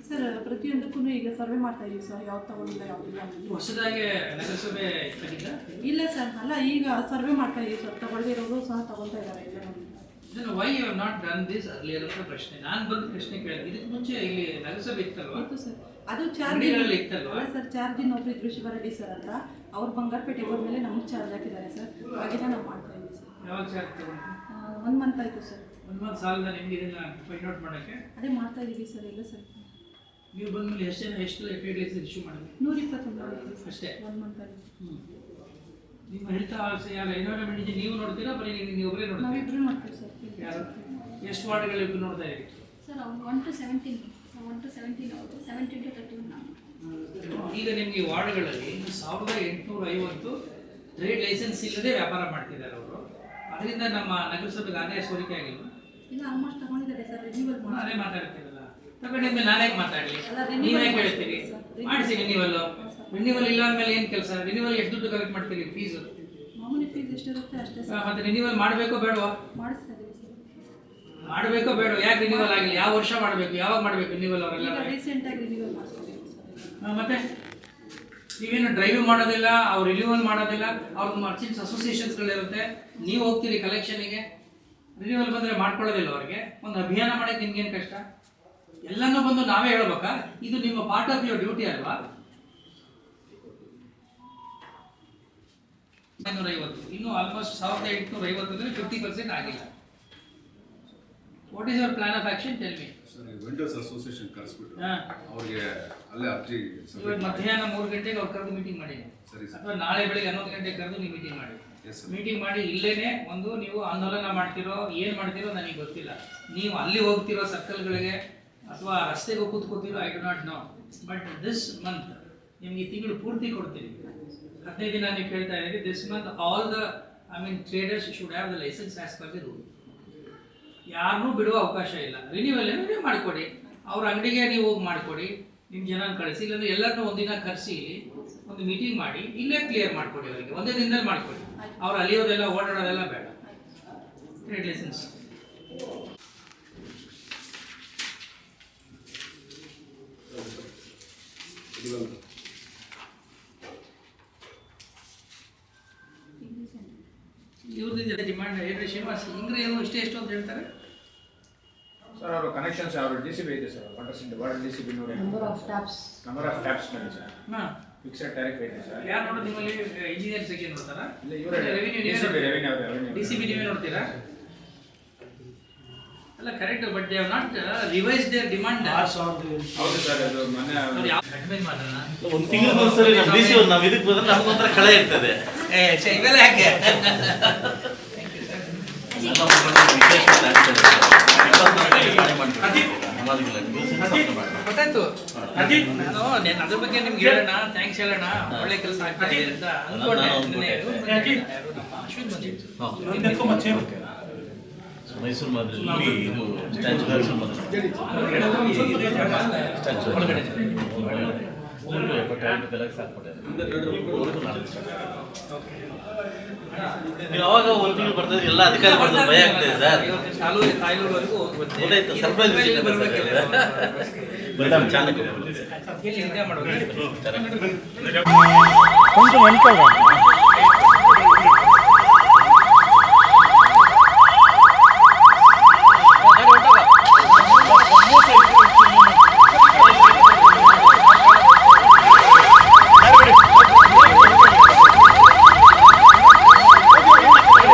ಸರ್ ಪ್ರತಿಯೊಂದಕ್ಕೂ ಈಗ ಸರ್ವೆ ಮಾಡ್ತಾ ಇದೀವಿ ಸರ್, ಯಾವ್ದು ತಗೊಂಡಿಲ್ಲ ಯಾವುದಿಲ್ಲ. ಹೊಸದಾಗಿ ನಗರಸಭೆ ತೆಗಿದ್ದ? ಇಲ್ಲ ಸರ್, ಅಲ್ಲ ಈಗ ಸರ್ವೆ ಮಾಡ್ತಾ ಇದೀವಿ ಸರ್, ತಗೊಳ್ದಿರೋರು ಸಹ ತಗೊಳ್ತಾ ಇದ್ದಾರೆ ಇಲ್ಲ ಇದನ್ನು why you have not done this earlier ಅಂತ ಪ್ರಶ್ನೆ. ನಾನು ಬಂದು ಪ್ರಶ್ನೆ ಕೇಳಿದೆ, ಇದಕ್ಕೆ ಮುಂಚೆ ಇಲ್ಲಿ ನಗರಸಭೆ ಇತ್ತಲ್ವಾ? ಇತ್ತು ಸರ್. ಅದು ಚಾರ್ಜ್ ಅಂಗಡಿಗಳಲ್ಲಿ ಇತ್ತಲ್ವಾ? ಅಲ್ಲ ಸರ್, ಚಾರ್ಜಿನ ಒಬ್ಬರು ಇದ್ರು ಶಿವರೆಡ್ಡಿ ಸರ್ ಅಂತ, ಅವ್ರು ಬಂಗಾರಪೇಟೆ ಹೋದ್ಮೇಲೆ ನಮಗೆ ಚಾರ್ಜ್ ಹಾಕಿದ್ದಾರೆ ಸರ್. ಹಾಗೆಲ್ಲ ನಾವು ಮಾಡ್ತಾ ಇದ್ದೀವಿ ಸರ್. ಯಾವಾಗ ಚಾರ್ಜ್ ತಗೊಂಡು? 1 ಮಂತ್ ಆಯಿತು ಸರ್. 1 ಮಂತ್ ಸಾಲದ ನಿಮ್ಗೆ ಇದನ್ನ ಫೈಂಡ್ ಔಟ್ ಮಾಡೋಕ್ಕೆ? ಅದೇ ಮಾಡ್ತಾ ಇದ್ದೀವಿ ಸರ್. ಇಲ್ಲ ಸರ್, ನೀವು ಬಂದ್ಮೇಲೆ ಎಷ್ಟು ಟ್ರೇಡ್ ಲೈಸೆನ್ಸ್ ಇಶ್ಯೂ ಮಾಡಿದ್ರಿ? 121 ಅಷ್ಟೇ. 1 ಮಂತ್ ಆಗಿದೆ. ನಿಮ್ಮ ಹೆಲ್ತ್ ಯಾರು ಎನ್ವೈರನ್ಮೆಂಟ್ ಇಂಜಿನಿಯರ್ ನೀವು ನೋಡ್ತೀರಾ, ಬರೀ ನೀವು ಒಬ್ಬರೇ ನೋಡ್ತೀರಾ? ನಾವಿಬ್ಬರು ಮಾಡ್ತೀವಿ ಸರ್. ಯಾರು ಎಷ್ಟು ವಾರ್ಡ್ಗಳು ಇಬ್ಬರು ನೋಡ್ತಾ ಇದ್ದೀರಿ? ಸರ್ ಅವ್ರು 1 to 17 ಅವರು 17 to 31 ನಾವು. ಈಗ ನಿಮಗೆ ವಾರ್ಡ್ಗಳಲ್ಲಿ 1850 ಟ್ರೇಡ್ ಲೈಸೆನ್ಸ್ ಇಲ್ಲದೆ ವ್ಯಾಪಾರ ಮಾಡ್ತಿದ್ದಾರೆ ಅವರು. ಅದರಿಂದ ನಮ್ಮ ನಗರಸಭೆಗೆ ಆದಾಯ ಸೋರಿಕೆ ಆಗಿಲ್ಲ. ಇಲ್ಲ, ಆಲ್ಮೋಸ್ಟ್ ತಗೊಂಡಿದ್ದಾರೆ ಸರ್. ರಿನ್ಯೂವಲ್ ಮಾಡಿ ಅದೇ ಮಾತಾಡ್ತಿರಲ್ಲ, ತಗೊಂಡಿದ್ಮೇಲೆ ನಾನೇ ಮಾತಾಡಲಿ, ಅಲ್ಲ, renewal ನೀವೇ ಮಾಡಿ ಕೇಳ್ತೀರಿ. ಸರ್. ಮಾಡಿಸಿ ರಿನ್ಯೂವಲ್. ರಿನ್ಯೂವಲ್ ಇಲ್ಲ ಅಂದಮೇಲೆ ಏನು ಕೆಲಸ? ರಿನ್ಯೂವಲ್ ಎಷ್ಟು ದುಡ್ಡು ಕಲೆಕ್ಟ್ ಮಾಡ್ತೀರಿ ಫೀಸು? ಮಾಮೂಲಿ ಫೀಸ್ ಎಷ್ಟಿರುತ್ತೆ ಅಷ್ಟೇ ಸರ್. ಮತ್ತೆ ರಿನ್ಯೂವಲ್ ಮಾಡಬೇಕೋ ಬೇಡವಾ? ಮಾಡಿಸ್ತಾ ಇದ್ದೀವಿ ಸರ್. ಮಾಡಬೇಕೋ ಬೇಡ? ಯಾಕೆ ರಿನ್ಯೂವಲ್ ಆಗಿಲ್ಲ? ಯಾವ ವರ್ಷ ಮಾಡಬೇಕು? ಯಾವಾಗ ಮಾಡಬೇಕು ರಿನ್ಯೂವಲ್ ಅವರೆಲ್ಲ? ಈಗ ರೀಸೆಂಟಾಗಿ ರಿನ್ಯೂವಲ್ ಮಾಡಿಸ್ಕೊಂಡಿದ್ದೀವಿ ಸರ್. ಮತ್ತೆ ನೀವೇನು ಡ್ರೈವ್ ಮಾಡೋದಿಲ್ಲ, ಅವ್ರು ರಿನ್ಯೂವಲ್ ಮಾಡೋದಿಲ್ಲ, ಅವ್ರ ಮರ್ಚೆಂಟ್ಸ್ ಅಸೋಸಿಯೇಷನ್ಸ್ಗಳಿರುತ್ತೆ, ನೀವು ಹೋಗ್ತೀರಿ ಕಲೆಕ್ಷನಿಗೆ. ರಿನ್ಯೂವಲ್ ಬಂದರೆ ಮಾಡ್ಕೊಳ್ಳೋದಿಲ್ಲ ಅವ್ರಿಗೆ. ಒಂದು ಅಭಿಯಾನ ಮಾಡೋಕ್ಕೆ ನಿಮ್ಗೇನು ಕಷ್ಟ? ಎಲ್ಲನೂ ಬಂದು ನಾವೇ ಹೇಳ್ಬೇಕಾ? ಇದು ನಿಮ್ಮ ಪಾರ್ಟ್ ಆಫ್ ಯುವರ್ ಡ್ಯೂಟಿ ಅಲ್ವಾ? 950 ಇನ್ನೂ ಆಲ್ಮೋಸ್ಟ್ 1850 50% ಆಗಿಲ್ಲ. What is your plan of action? Tell me. Vendors association ಕರೆಸ್ಬಿಟ್ಟು ಹಾಂ, ಅವ್ರಿಗೆ ಅಲ್ಲೇ ಅರ್ಜಿ ಇವತ್ತು ಮಧ್ಯಾಹ್ನ 3 ಗಂಟೆಗೆ ಅವ್ರು ಕರೆದು ಮೀಟಿಂಗ್ ಮಾಡಿ, ಸರಿ ಸರ್. ಅಥವಾ ನಾಳೆ ಬೆಳಿಗ್ಗೆ 11 ಗಂಟೆಗೆ ಕರೆದು ನೀವು ಮೀಟಿಂಗ್ ಮಾಡಿ. Yes sir. ಮೀಟಿಂಗ್ ಮಾಡಿ ಇಲ್ಲೇನೆ ಒಂದು ನೀವು ಆಂದೋಲನ ಮಾಡ್ತಿರೋ ಏನು ಮಾಡ್ತಿರೋ ನನಗೆ ಗೊತ್ತಿಲ್ಲ. ನೀವು ಅಲ್ಲಿ ಹೋಗ್ತಿರೋ ಸರ್ಕಲ್ಗಳಿಗೆ ಅಥವಾ ರಸ್ತೆಗೆ ಕೂತ್ಕೋತಿರೋ I do not know. But this month ನಿಮ್ಗೆ ಈ ತಿಂಗಳು ಪೂರ್ತಿ ಕೊಡ್ತೀನಿ. 15 ದಿನ ನೀವು ಕೇಳ್ತಾ ಇದ್ದೀರಿ. This month all the traders should have the license as per the rule. ಯಾರನ್ನೂ ಬಿಡುವ ಅವಕಾಶ ಇಲ್ಲ. ರಿನ್ಯೂವಲ್ ನೀವು ಮಾಡಿಕೊಡಿ, ಅವ್ರ ಅಂಗಡಿಗೆ ನೀವು ಹೋಗಿ ಮಾಡಿಕೊಡಿ, ನಿಮ್ಮ ಜನ ಕಳಿಸಿ. ಇಲ್ಲಾಂದ್ರೆ ಎಲ್ಲರನ್ನೂ ಒಂದಿನ ಕರೆಸಿ ಇಲ್ಲಿ ಒಂದು ಮೀಟಿಂಗ್ ಮಾಡಿ ಇಲ್ಲೇ ಕ್ಲಿಯರ್ ಮಾಡಿಕೊಡಿ. ಅವರಿಗೆ ಒಂದೇ ದಿನದಲ್ಲಿ ಮಾಡಿಕೊಡಿ. ಅವ್ರು ಅಲಿಯೋದೆಲ್ಲ ಓಡಾಡೋದೆಲ್ಲ ಬೇಡ. ಟ್ರೇಡ್ ಲೈಸೆನ್ಸ್ ಇವ್ರದ್ದು ಡಿಮಾಂಡ್ ಏನು? ಶ್ರೀನಿವಾಸ್ ಹಿಂಗ್ರೆ ಏನು ಎಷ್ಟು ಅಂತ ಹೇಳ್ತಾರೆ ಸರ್. ಅವರು ಕನೆಕ್ಷನ್ಸ್ ಅವರು DCB ಇದೆ ಸರ್. ವಾಟರ್ DCB ನೋಡಿ ನಂಬರ್ ಆಫ್ ಟ್ಯಾಪ್ಸ್ ನೋಡಿ ಸರ್. ಹಾಂ, ಫಿಕ್ಸೆಡ್ ಟ್ಯಾರಿಫ್ ಇದೆ ಸರ್. ಯಾರು ನೋಡೋದು ನಿಮ್ಮಲ್ಲಿ? ಇಂಜಿನಿಯರ್ ಸೆಕ್ಷನ್ ನೋಡ್ತಾರಾ? ಇಲ್ಲ ಇವರೇ ರೆವಿನ್ಯೂ DCB ನೀವೇ ನೋಡ್ತೀರಾ? ಅಲ್ಲ correct, but they have not revise their demand. ಹೌದು ಸರ್. ಅದು ಮೊನ್ನೆ ಕಡಿಮೆ ಮಾಡೋಣ. ಒಂದು ತಿಂಗಳಿಗೆ ಒಂದ್ಸರಿ ನಮ್ಮ DC ಅವ್ರು ನಾವು ಇದಕ್ಕೆ ಬಂದ್ರೆ ನಮಗೊಂಥರ ಕಳೆ ಇರ್ತದೆ. ಇವೆಲ್ಲ ಯಾಕೆ? ಗೊತ್ತಾಯ್ತು. ನಾನು ಅದ್ರ ಬಗ್ಗೆ ನಿಮ್ಗೆ ಹೇಳೋಣ, ಥ್ಯಾಂಕ್ಸ್ ಹೇಳೋಣ, ಒಳ್ಳೆ ಕೆಲಸ ಆಗ್ತಾ ಇದೆ ಅಂತ ಅನ್ಕೊಂಡೆ. ನಮ್ಮ ಅಶ್ವಿನ್ ಬಂದಿತ್ತು. ಮೈಸೂರು ಮಾದರಿಯಲ್ಲಿ ಇದು ಸ್ಟ್ಯಾಚು ಸ್ಟ್ಯಾಚು ಒಳಗಡೆ 75 ಲಕ್ಷ ಹಾಕ್ಬಿಟ್ಟಿದ್ದಾರೆ. ನೀವು ಅವಾಗ ಒಂದು ತಿಂಗಳು ಬರ್ತದೆ, ಎಲ್ಲ ಅಧಿಕಾರಿ ಬರ್ತಾರೆ, ಭಯ ಆಗ್ತದೆ ಸರ್. ತಾಯ್ಲೂರ್ವರೆಗೂ ಗೊತ್ತಾಯ್ತು, ಸರ್ಪ್ರೈಸ್ ಚಾನಲ್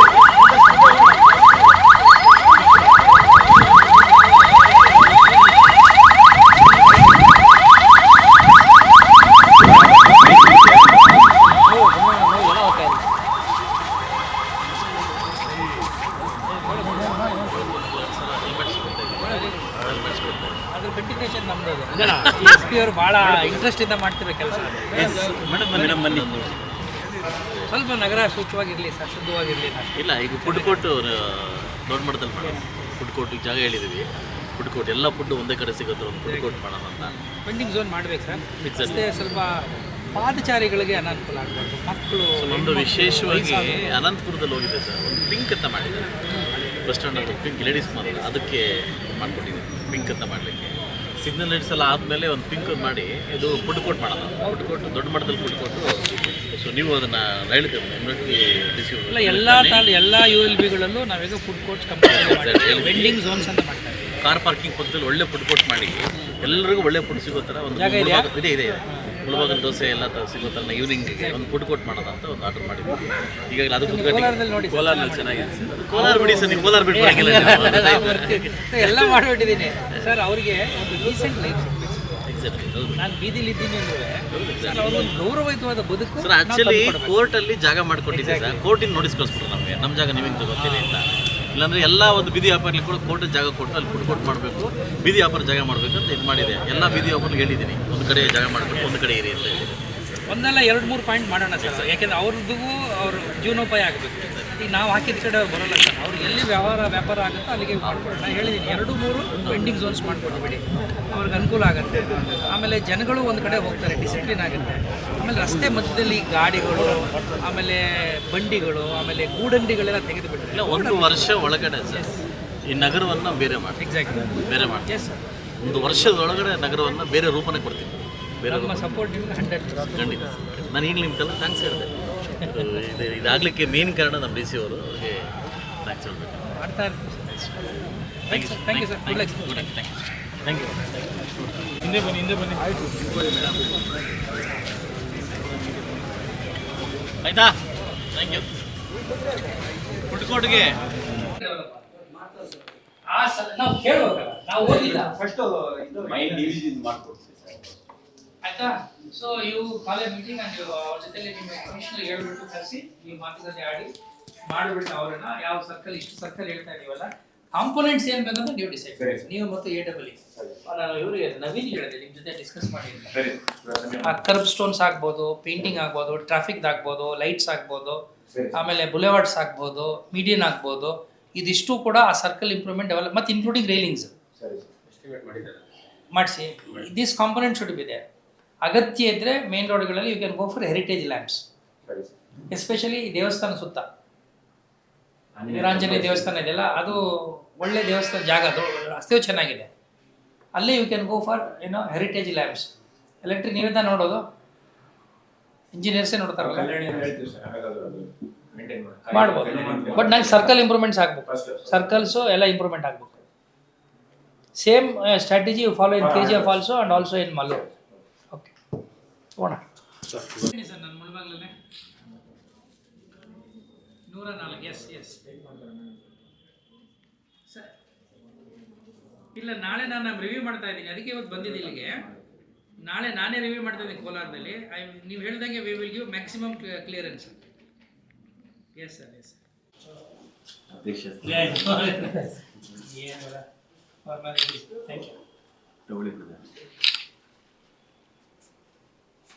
SP ಅವರು ಭಾಳ ಇಂಟ್ರೆಸ್ಟ್ ಇಂದ ಮಾಡ್ತಿರೋ ಕೆಲಸ. ಮೇಡಮ್ ಬನ್ನಿ. ಸ್ವಲ್ಪ ನಗರ ಸ್ವಚ್ಛವಾಗಿರಲಿ ಸರ್, ಶುದ್ಧವಾಗಿರಲಿ. ಇಲ್ಲ, ಈಗ ಫುಡ್ ಕೋರ್ಟ್ ದೊಡ್ಡ ಮಟ್ಟದಲ್ಲಿ ಮಾಡೋದು. ಫುಡ್ ಕೋರ್ಟಿಗೆ ಜಾಗ ಹೇಳಿದ್ದೀವಿ. ಫುಡ್ ಕೋರ್ಟ್, ಎಲ್ಲ ಫುಡ್ ಒಂದೇ ಕಡೆ ಸಿಗುತ್ತೆ, ಒಂದು ಫುಡ್ ಕೋರ್ಟ್ ಮಾಡೋಣ ಅಂತ. ವೆಂಡಿಂಗ್ ಝೋನ್ ಮಾಡ್ಬೇಕು ಸರ್. Exactly. ಅಷ್ಟೇ ಸ್ವಲ್ಪ ಪಾದಚಾರಿಗಳಿಗೆ ಅನಾನುಕೂಲ ಆಗಬಾರ್ದು. ಮಕ್ಕಳು ಒಂದು ವಿಶೇಷವಾಗಿ ಅನಂತಪುರದಲ್ಲಿ ಹೋಗಿದೆ ಸರ್, ಒಂದು ಪಿಂಕ್ ಅಂತ ಮಾಡಿದ್ದಾರೆ ಬಸ್ ಸ್ಟ್ಯಾಂಡ್ ಹತ್ರ, ಪಿಂಕ್ ಲೇಡೀಸ್ ಮಾತ್ರ, ಅದಕ್ಕೆ ಮಾಡ್ಕೊಟ್ಟಿದ್ದೀನಿ ಪಿಂಕ್ ಅಂತ ಮಾಡಲಿಕ್ಕೆ. ಸಿಗ್ನಲ್ ಲೈಟ್ಸ್ ಎಲ್ಲ ಆದಮೇಲೆ ಒಂದು ಪಿಂಕ್ ಮಾಡಿ ಇದು ಫುಡ್ ಕೋರ್ಟ್ ಮಾಡೋಣ. ಫುಡ್ ಕೋರ್ಟ್ ದೊಡ್ಡ ಮಟ್ಟದಲ್ಲಿ ಫುಡ್ ಕೋರ್ಟು. ಸೊ ನೀವು ಅದನ್ನು ಹೇಳ್ತೀವಿ ಇಮಿಡಿಯೇಟ್ಲಿ ರಿಸೀವ್ ಎಲ್ಲ ULBಗಳಲ್ಲೂ ನಾವೀಗ food courts complete vending zones ಅಂತ ಮಾಡ್ತಾ ಇದ್ದೀವಿ. ಕಾರ್ ಪಾರ್ಕಿಂಗ್ ಪಕ್ಕದಲ್ಲಿ ಒಳ್ಳೆ ಫುಡ್ ಕೋರ್ಟ್ ಮಾಡಿ ಎಲ್ಲರಿಗೂ ಒಳ್ಳೆ ಫುಡ್ ಸಿಗೋ ಥರ ಒಂದು ಇದೆ ಮುಳಬಾಗಿಲು ದೋಸೆ ಎಲ್ಲ ಸಿಗೋ ಥರ ಈವ್ನಿಂಗಿಗೆ ಒಂದು ಫುಡ್ ಕೋರ್ಟ್ ಮಾಡೋಣ ಅಂತ ಒಂದು ಆರ್ಡರ್ ಮಾಡಿದ್ವಿ. ಈಗಾಗಲೇ ಅದು ಕೋಲಾರಲ್ಲಿ ಚೆನ್ನಾಗಿದೆ ಸರ್. ಕೋಲಾರ ಬಿಡಿ ಸರ್, ನೀವು ಕೋಲಾರ ಬಿಟ್ಟು ಎಲ್ಲ ಮಾಡಿಬಿಟ್ಟಿದ್ದೀನಿ ಸರ್. ಅವರಿಗೆ ಒಂದು ಡೀಸೆಂಟ್ ಲೈಫ್ ಎಕ್ಸಾಕ್ಟ್ಲಿ. ಹೌದು ನಾನು ಬೀದಿಲಿ ಇದ್ದೀನಿ ಅಂದರೆ ಅವ್ರಿಗೊಂದು ಗೌರವಯುತವಾದ ಬದುಕು. ಸರ್ ಆ್ಯಕ್ಚುಲಿ ಕೋರ್ಟಲ್ಲಿ ಜಾಗ ಮಾಡಿಕೊಟ್ಟಿದ್ದೆ ಸರ್, ಕೋರ್ಟಿನ ನೋಟಿಸ್ ಕಳಿಸ್ಬಿಟ್ರು ನಮಗೆ, ನಮ್ಮ ಜಾಗ ನೀವು ಹಿಂಗೆ ತಗೋತೀರಿ ಅಂತ. ಇಲ್ಲಾಂದರೆ ಎಲ್ಲ ಒಂದು ಬೀದಿ ವ್ಯಾಪಾರಿಗೆ ಕೂಡ ಕೋರ್ಟಿಗೆ ಜಾಗ ಕೊಟ್ಟು ಅಲ್ಲಿ ಫುಡ್ ಕೋರ್ಟ್ ಮಾಡಬೇಕು, ಬೀದಿ ವ್ಯಾಪಾರ ಜಾಗ ಮಾಡಬೇಕು ಅಂತ ಇದು ಮಾಡಿದೆ. ಎಲ್ಲ ಬೀದಿ ವ್ಯಾಪಾರಿಗೆ ಹೇಳಿದ್ದೀನಿ ಒಂದು ಕಡೆ ಜಾಗ ಮಾಡಬೇಕು, ಒಂದು ಕಡೆ ಇರಿ ಅಂತ ಹೇಳಿದ್ದೀನಿ. ಒಂದಲ್ಲ 2-3 ಪಾಯಿಂಟ್ ಮಾಡೋಣ ಸರ್, ಯಾಕೆಂದರೆ ಅವ್ರದ್ದು ಅವ್ರ ಜೀವನೋಪಾಯ ಆಗಬೇಕು. ಈಗ ನಾವು ಹಾಕಿದ ಕಡೆ ಬರೋಲ್ಲ ಸರ್, ಅವ್ರಿಗೆ ಎಲ್ಲಿ ವ್ಯಾಪಾರ ಆಗುತ್ತೋ ಅಲ್ಲಿಗೆ ಮಾಡ್ಕೊಳ್ಳೋಣ. ನಾನು ಹೇಳಿದ್ದೀನಿ 2-3 ವೆಂಡಿಂಗ್ ಝೋನ್ಸ್ ಮಾಡ್ಕೊಡ್ಬೇಡಿ, ಅವ್ರಿಗೆ ಅನುಕೂಲ ಆಗುತ್ತೆ. ಆಮೇಲೆ ಜನಗಳು ಒಂದು ಕಡೆ ಹೋಗ್ತಾರೆ, ಡಿಸಿಪ್ಲಿನ್ ಆಗುತ್ತೆ. ಆಮೇಲೆ ರಸ್ತೆ ಮಧ್ಯದಲ್ಲಿ ಗಾಡಿಗಳು, ಆಮೇಲೆ ಬಂಡಿಗಳು, ಆಮೇಲೆ ಗೂಡಂಡಿಗಳೆಲ್ಲ ತೆಗೆದುಬಿಟ್ರೆ ಇಲ್ಲ, 1 ವರ್ಷ ಒಳಗಡೆ ಸರ್ ಈ ನಗರವನ್ನು ಬೇರೆ ಮಾಡಿ. ಎಕ್ಸಾಕ್ಟ್ಲಿ ಬೇರೆ ಮಾಡಿ ಸರ್. 1 ವರ್ಷದೊಳಗಡೆ ನಗರವನ್ನು ಬೇರೆ ರೂಪನೇ ಕೊಡ್ತೀನಿ. ಬೇರೆ ನಮ್ಮ ಸಪೋರ್ಟ್ ನಿಮ್ಗೆ 100%. ಖಂಡಿತ. ನಾನು ಈಗಲೇ ನಿಮ್ಮ ಕಲ್ಲ ಥ್ಯಾಂಕ್ಸ್ ಹೇಳಿದೆ. ಇದಾಗಲಿಕ್ಕೆ ಮೇನ್ ಕಾರಣ ನಮ್ಮ DC ಅವರು, ಅವ್ರಿಗೆ ಥ್ಯಾಂಕ್ಸ್ ಹೇಳ್ಬೇಕು. ಮಾಡ್ತಾ ಇರ್ತೀವಿ sir. Thank you sir. Good luck. Thank you. ಹಿಂದೆ ಬನ್ನಿ. ಆಯ್ತಾ? Thank you. ಫುಡ್ ಕೋರ್ಟ್ಗೆ ನಾವು ಕೇಳ್ಬೇಕಲ್ಲ, ನಾವು ಓದಿಲ್ಲ ಮೈಂಡ್ ಡಿವಿಷನ್ ಮಾಡ್ಕೊಡ್ತೀವಿ ಸರ್. ಆಯ್ತಾ. ಸೊ ಇವು ಕಾಲೇಜ್ ಮೀಟಿಂಗ್ ಅಂಡ್ ಅವ್ರ ಜೊತೆಲಿ ನಿಮ್ಮ ಕಮಿಷನರ್ ಹೇಳ್ಬಿಟ್ಟು ಕರೆಸಿ ನೀವು ಮಾತುಕತೆ ಆಡಿ ಮಾಡಿಬಿಟ್ಟು ಅವರನ್ನ ಯಾವ ಸರ್ಕಲ್ ಇಷ್ಟು ಸರ್ಕಲ್ ಹೇಳ್ತಾ ಇದೀವಲ್ಲ, ಕಾಂಪೋನೆಂಟ್ಸ್ ಏನು ಬೇಕಂತ ನೀವು ಡಿಸೈಡ್ ಮಾಡಿ. ನೀವು ಮತ್ತು AEE ನಾನು ಇವರಿಗೆ ನವೀನ್ ಹೇಳಿದೆ ನಿಮ್ಮ ಜೊತೆ ಡಿಸ್ಕಸ್ ಮಾಡಿದ್ದೆ. ಆ ಕರ್ಬ್ ಸ್ಟೋನ್ಸ್ ಆಗ್ಬೋದು, ಪೇಂಟಿಂಗ್ ಆಗ್ಬೋದು, ಟ್ರಾಫಿಕ್ ಆಗ್ಬೋದು, ಲೈಟ್ಸ್ ಆಗ್ಬೋದು, ಆಮೇಲೆ ಬುಲೆವಾರ್ಡ್ಸ್ ಆಗ್ಬೋದು, ಮೀಡಿಯನ್ ಆಗ್ಬೋದು, ಇದಿಷ್ಟು ಕೂಡ ಆ ಸರ್ಕಲ್ ಇಂಪ್ರೂವ್ಮೆಂಟ್ ಡೆವಲಪ್ ಮತ್ತು ಇನ್ಕ್ಲೂಡಿಂಗ್ ರೈಲಿಂಗ್ಸ್ ಮಾಡಿಸಿ. This component should be there. ಅಗತ್ಯ ಇದ್ದರೆ ಮೇನ್ ರೋಡ್ಗಳಲ್ಲಿ you can go for heritage lands, especially ದೇವಸ್ಥಾನ ಸುತ್ತ ವೀರಾಂಜನೇಯ ದೇವಸ್ಥಾನ ಇದೆಯಲ್ಲ, ಅದು ಒಳ್ಳೆ ದೇವಸ್ಥಾನ ಜಾಗ, ಅದು ರಸ್ತೆಯೂ ಚೆನ್ನಾಗಿದೆ. ಅಲ್ಲೇ you can go for heritage lands. Electric ನೀವೇ ತಾನು ನೋಡೋದು, ಇಂಜಿನಿಯರ್ಸೇ ನೋಡ್ತಾರಲ್ಲ, ಮಾಡ್ಬೋದು. ಬಟ್ ನಂಗೆ ಸರ್ಕಲ್ ಇಂಪ್ರೂವ್ಮೆಂಟ್ಸ್ ಆಗಬೇಕು, ಸರ್ಕಲ್ಸು ಎಲ್ಲ ಇಂಪ್ರೂವ್ಮೆಂಟ್ ಆಗಬೇಕು. Same strategy you follow in KGF also and also in Malur. Okay ಹೋಗೋಣ ಸರ್. ನನ್ನ ಮುಳಬಾಗ್ಲಲ್ಲೇ 104. Yes sir. ಇಲ್ಲ, ನಾಳೆ ನಾನು ರಿವ್ಯೂ ಮಾಡ್ತಾ ಇದ್ದೀನಿ, ಅದಕ್ಕೆ ಇವತ್ತು ಬಂದಿದ್ದು ಇಲ್ಲಿಗೆ. ನಾಳೆ ನಾನೇ ರಿವ್ಯೂ ಮಾಡ್ತಾ ಇದ್ದೀನಿ ಕೋಲಾರದಲ್ಲಿ. ನೀವು ಹೇಳ್ದಂಗೆ we will give maximum clearance. Yes sir. ಅಧ್ಯಕ್ಷ ಥ್ಯಾಂಕ್ ಯು. ತಗೊಳ್ಳಿ.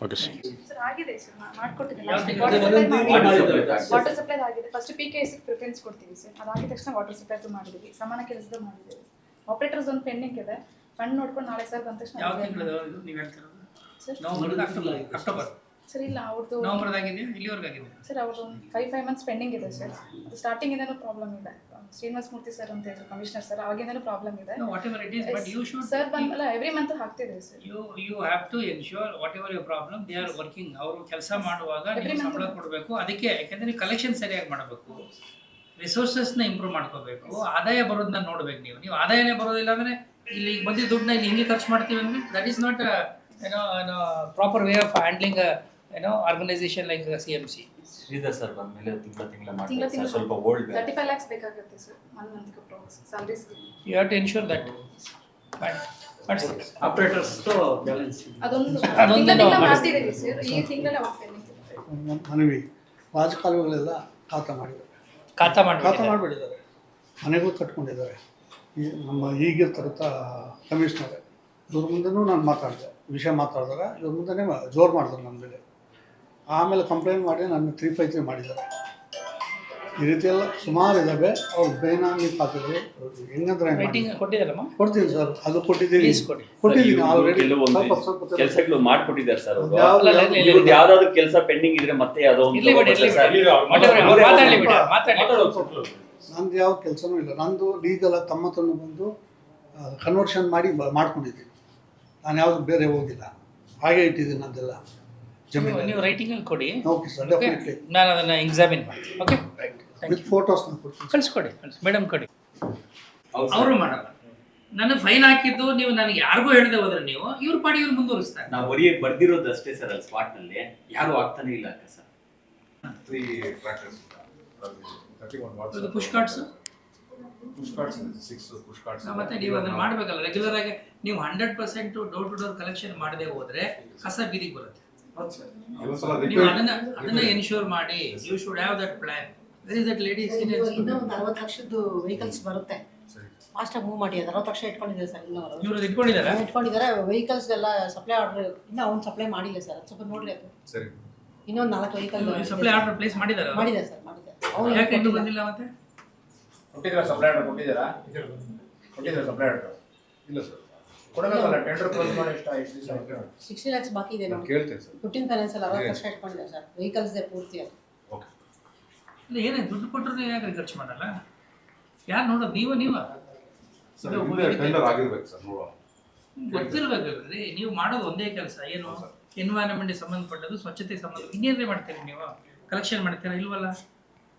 Okay sir. ಸರ್ ಆಗಿದೆ ಸರ್, ಮಾಡ್ಕೊಟ್ಟಿದ್ದೀನಿ. ವಾಟರ್ ಸಪ್ಲೈ ಆಗಿದೆ. ಫಸ್ಟ್ PKS ಪ್ರಿಫರೆನ್ಸ್ ಕೊಡ್ತೀವಿ ಸರ್, ಅದಾಗಿದ ತಕ್ಷಣ ವಾಟರ್ ಸಪ್ಲೈದು ಮಾಡಿದ್ದೀವಿ, ಸಮಾನ ಕೆಲಸದ ಮಾಡಿದ್ದೀವಿ. ಆಪರೇಟರ್ಸ್ ಒಂದು ಪೆಂಡಿಂಗ್ ಇದೆ, ಫಂಡ್ ನೋಡ್ಕೊಂಡು ನಾಳೆ ಸರ್ ಬಂದ ತಕ್ಷಣ. ಯಾವ ತಿಂಗಳು ನೀವು ಹೇಳ್ತಿರೋದು? November, October sir? ಇಲ್ಲ, ಅವ್ರದ್ದು ನವೆಂಬರ್ದಾಗಿದೆ, ಇಲ್ಲಿವರೆಗಾಗಿದೆ ಸರ್. ಅವ್ರದ್ದು 5 ಮಂತ್ಸ್ ಪೆಂಡಿಂಗ್ ಇದೆ ಸರ್. ಅದು ಸ್ಟಾರ್ಟಿಂಗಿಂದನೂ ಪ್ರಾಬ್ಲಮ್ ಇದೆ. ಶ್ರೀನಿವಾಸ ಮೂರ್ತಿ ಸರ್ ಅಂತ ಇದ್ರು ಕಮಿಷನರ್ ಸರ್, ಅವಾಗಿಂದನೂ ಪ್ರಾಬ್ಲಮ್ ಇದೆ. whatever it is, but you should sir ಬಂದಲ್ಲ ಎವ್ರಿ ಮಂತ್ ಹಾಕ್ತಿದೆ sir. you have to ensure whatever your problem they are working. ಅವರು ಕೆಲಸ ಮಾಡುವಾಗ ನೀವು ಸಂಬಳ ಕೊಡಬೇಕು. ಅದಕ್ಕೆ ಯಾಕಂದ್ರೆ ನೀವು ಕಲೆಕ್ಷನ್ ಸರಿಯಾಗಿ ಮಾಡಬೇಕು, ರಿಸೋರ್ಸಸ್ನ ಇಂಪ್ರೂವ್ ಮಾಡ್ಕೋಬೇಕು, ಆದಾಯ ಬರೋದನ್ನ ನೋಡ್ಬೇಕು. ನೀವು ಆದಾಯನೇ ಬರೋದಿಲ್ಲ ಅಂದರೆ ಇಲ್ಲಿ ಬಂದಿದ್ದ ದುಡ್ಡನ್ನ ಇಲ್ಲಿ ಹಿಂಗೆ ಖರ್ಚು ಮಾಡ್ತೀವಿ ಅಂದರೆ that is not proper way of handling organisation like CMC. Sridhar sir ಬಂದ್ಮೇಲೆ ತಿಂಗಳ ತಿಂಗಳ ಸ್ವಲ್ಪ ಓಲ್ಡ್ 35 lakhs ಬೇಕಾಗುತ್ತೆ ಸರ್, 1 ಮಂತ್ಗೆ approx salaries. You have to ensure that. Operators balance ಅದೊಂದು ತಿಂಗಳ ಮಾಡ್ತಿದ್ದೀವಿ ಸರ್. ಈ ತಿಂಗಳ ಮನವಿ ರಾಜಕಾಲುವೆಗಳೆಲ್ಲ ಖಾತಾ ಮಾಡಿಬಿಟ್ಟಿದ್ದಾರೆ, ಮನೆಗೂ ಕಟ್ಕೊಂಡಿದ್ದಾರೆ. ನಮ್ಮ ಈಗಿರ್ತಕ್ಕಂಥ ಕಮಿಷನರ್ ಇವ್ರ ಮುಂದೆನೂ ನಾನು ಮಾತಾಡಿದೆ, ವಿಷಯ ಮಾತಾಡಿದಾಗ ಇವ್ರ ಮುಂದೆ ಜೋರು ಮಾಡಿದ್ರು ನನ್ನ ಮೇಲೆ. ಆಮೇಲೆ ಕಂಪ್ಲೇಂಟ್ ಮಾಡಿ ನನ್ನ 353 ಮಾಡಿದ್ದಾರೆ. ಈ ರೀತಿ ಎಲ್ಲ ಸುಮಾರು ಇದ್ದಾವೆ. ಅವ್ರು ಬೇನಾಮಿ ಪಾತ್ರಗಳು ಹೆಂಗಂದ್ರೆ ರೈಟಿಂಗ್ ಕೊಟ್ಟಿದ್ದಾರಮ್ಮ? ಕೊಡ್ತೀನಿ ಸರ್, ಅದು ಕೊಟ್ಟಿದ್ದೀನಿ ಪ್ಲೀಸ್ ಕೊಡಿ. ಕೊಟ್ಟಿದ್ದೀನಿ ಆಲ್ರೆಡಿ. ಕೆಲವೊಂದು ಕೆಲಸಗಳು ಮಾಡ್ಕೊಟ್ಟಿದ್ದಾರೆ ಸರ್ ಅವರು. ಯಾವ್ದು- ಇವ್ರದ್ದು ಯಾವ್ದಾದ್ರು ಕೆಲಸ ಪೆಂಡಿಂಗ್ ಇದ್ರೆ ಮತ್ತೆ ಯಾವ್ದೋ ಒಂದು ಇರ್ಲಿ ಬಿಡಿ, ಇರ್ಲಿ ಸರ್. ಬಿಡಿ. ಮಾತಾಡ್ಲಿ ಬಿಡಿ, ಮಾತಾಡ್ಲಿ. ನಂದು ಯಾವ ಕೆಲಸನೂ ಇಲ್ಲ. ನಂದು ಲೀಗಲ್ ತಮ್ಮ ಹತ್ರನೂ ಬಂದು ಕನ್ವರ್ಷನ್ ಮಾಡಿ ಮಾಡ್ಕೊಂಡಿದ್ದೀನಿ. ನಾನು ಯಾವುದು ಬೇರೆ ಹೋಗಿಲ್ಲ, ಹಾಗೆ ಇಟ್ಟಿದ್ದೀನಿ ನಂದೆಲ್ಲ ಜಮೀನು. ನೀವು ರೈಟಿಂಗ್ ಅಲ್ಲಿ ಕೊಡಿ. ಓಕೆ ಸರ್, ಡೆಫಿನೆಟ್ಲಿ ನಾನು ಅದನ್ನ ಎಕ್ಸಾಮಿನ್ ಮಾಡ್ತೀನಿ. ಓಕೆ, ವಿತ್ ಫೋಟೋಸ್ ಕೊಡ್ತೀನಿ. ಕಳಿಸ್ಕೊಡಿ, ಮೇಡಮ್ ಕೊಡಿ. ಅವರು ಮಾಡಲ್ಲ. ನನಗೆ ಫೈನ್ ಹಾಕಿದ್ದು ನೀವು ನನಗೆ ಯಾರಿಗೂ ಹೇಳದೆ ಹೋದ್ರೆ ನೀವು ಇವ್ರ ಪಾಡಿ ಇವ್ರು ಮುಂದುವರಿಸ್ತಾರೆ. ನಾವು ಬರ್ದಿರೋದು ಅಷ್ಟೇ ಸರ್ ಅಲ್ಲಿ ಸ್ಪಾಟ್ ನಲ್ಲಿ, ಯಾರು ಆಗ್ತಾನೆ ಇಲ್ಲ ಸರ್. 3 tractors. 31 watts. ಇದು push cards. Push cards, 6 push cards. ಮತ್ತೆ ನೀವು ಅದನ್ನ ಮಾಡಬೇಕಲ್ಲ ರೆಗ್ಯುಲರ್ ಆಗಿ. ನೀವು 100% ಡೋರ್ ಟು ಡೋರ್ ಕಲೆಕ್ಷನ್ ಮಾಡದೆ ಹೋದ್ರೆ ಕಸ ಬೀದಿಗೆ ಬರುತ್ತೆ. ನೀವು ಅದನ್ನ ಎನ್ಶೂರ್ ಮಾಡಿ. You should have that plan. Where is that lady? ಇನ್ನೂ ಒಂದು 60 ಲಕ್ಷದ್ದು ವೆಹಿಕಲ್ಸ್ ಬರುತ್ತೆ. ಫಾಸ್ಟಾಗಿ ಮೂವ್ ಮಾಡಿ. 60 ಲಕ್ಷ ಇಟ್ಕೊಂಡಿದ್ದಾರೆ ಸರ್. ಇವರು ಇಟ್ಕೊಂಡಿದ್ದಾರೆ ವೆಹಿಕಲ್ಸ್ ಎಲ್ಲ ಸಪ್ಲೈ ಆರ್ಡರ್ ಇನ್ನೂ ಅವ್ನು ಸಪ್ಲೈ ಮಾಡಿಲ್ಲ ಸರ್. ಅದು ಸ್ವಲ್ಪ ನೋಡ್ರಿ. ಅದು ಸರಿ. ಇನ್ನೊಂದು 4 ವೆಹಿಕಲ್ ಸಪ್ಲೈ ಆರ್ಡರ್ ಪ್ಲೇಸ್ ಮಾಡಿದ್ದಾರೆ ಸರ್. ಮಾಡಿದ್ದಾರೆ. ಅವ್ರು ಯಾಕೆ ಇನ್ನೂ ಬಂದಿಲ್ಲ? ಮತ್ತೆ ಕೊಟ್ಟಿದ್ದೀರಾ ಸಪ್ಲೈ ಆರ್ಡರ್? ಕೊಟ್ಟಿದ್ದೀರಾ ಸಪ್ಲೈ ಆರ್ಡರ್? ಇಲ್ಲ ಸರ್. ಕೊಡಬೇಕಲ್ಲ, ಟೆಂಡರ್ ಕ್ಲೋಸ್ ಮಾಡಿ ಎಷ್ಟು ದಿವಸ ಆಯ್ತು? 60 lakhs ಬಾಕಿ ಇದೆ. ನಾನು ಕೇಳ್ತೇನೆ ಸರ್. 15 ಫೈನಾನ್ಸ್ ಅಲ್ಲಿ 60 ಲಕ್ಷ ಇಟ್ಕೊಂಡಿದ್ದಾರೆ ಸರ್. ವೆಹಿಕಲ್ಸ್ ಪೂರ್ತಿ ಅದು. ಓಕೆ. ಇಲ್ಲ, ಏನೇ ದುಡ್ಡು ಕೊಟ್ಟರು ನೀವು ಯಾಕೆ ಖರ್ಚು ಮಾಡಲ್ಲ? ಯಾರು ನೋಡೋದು? ನೀವ ಸರ್ ಟೆಂಡರ್ ಆಗಿರ್ಬೇಕು ಸರ್, ನೋಡುವ. ಗೊತ್ತಿರ್ಬೇಕಲ್ರಿ. ನೀವು ಮಾಡೋದು ಒಂದೇ ಕೆಲಸ. ಏನು ಎನ್ವೈರನ್ಮೆಂಟ್ಗೆ ಸಂಬಂಧಪಟ್ಟದ್ದು, ಸ್ವಚ್ಛತೆ ಸಂಬಂಧ. ಇನ್ನೇನೇ ಮಾಡ್ತೀರಿ ನೀವು? ಕಲೆಕ್ಷನ್ ಮಾಡ್ತೀರಾ? ಇಲ್ವಲ್ಲ,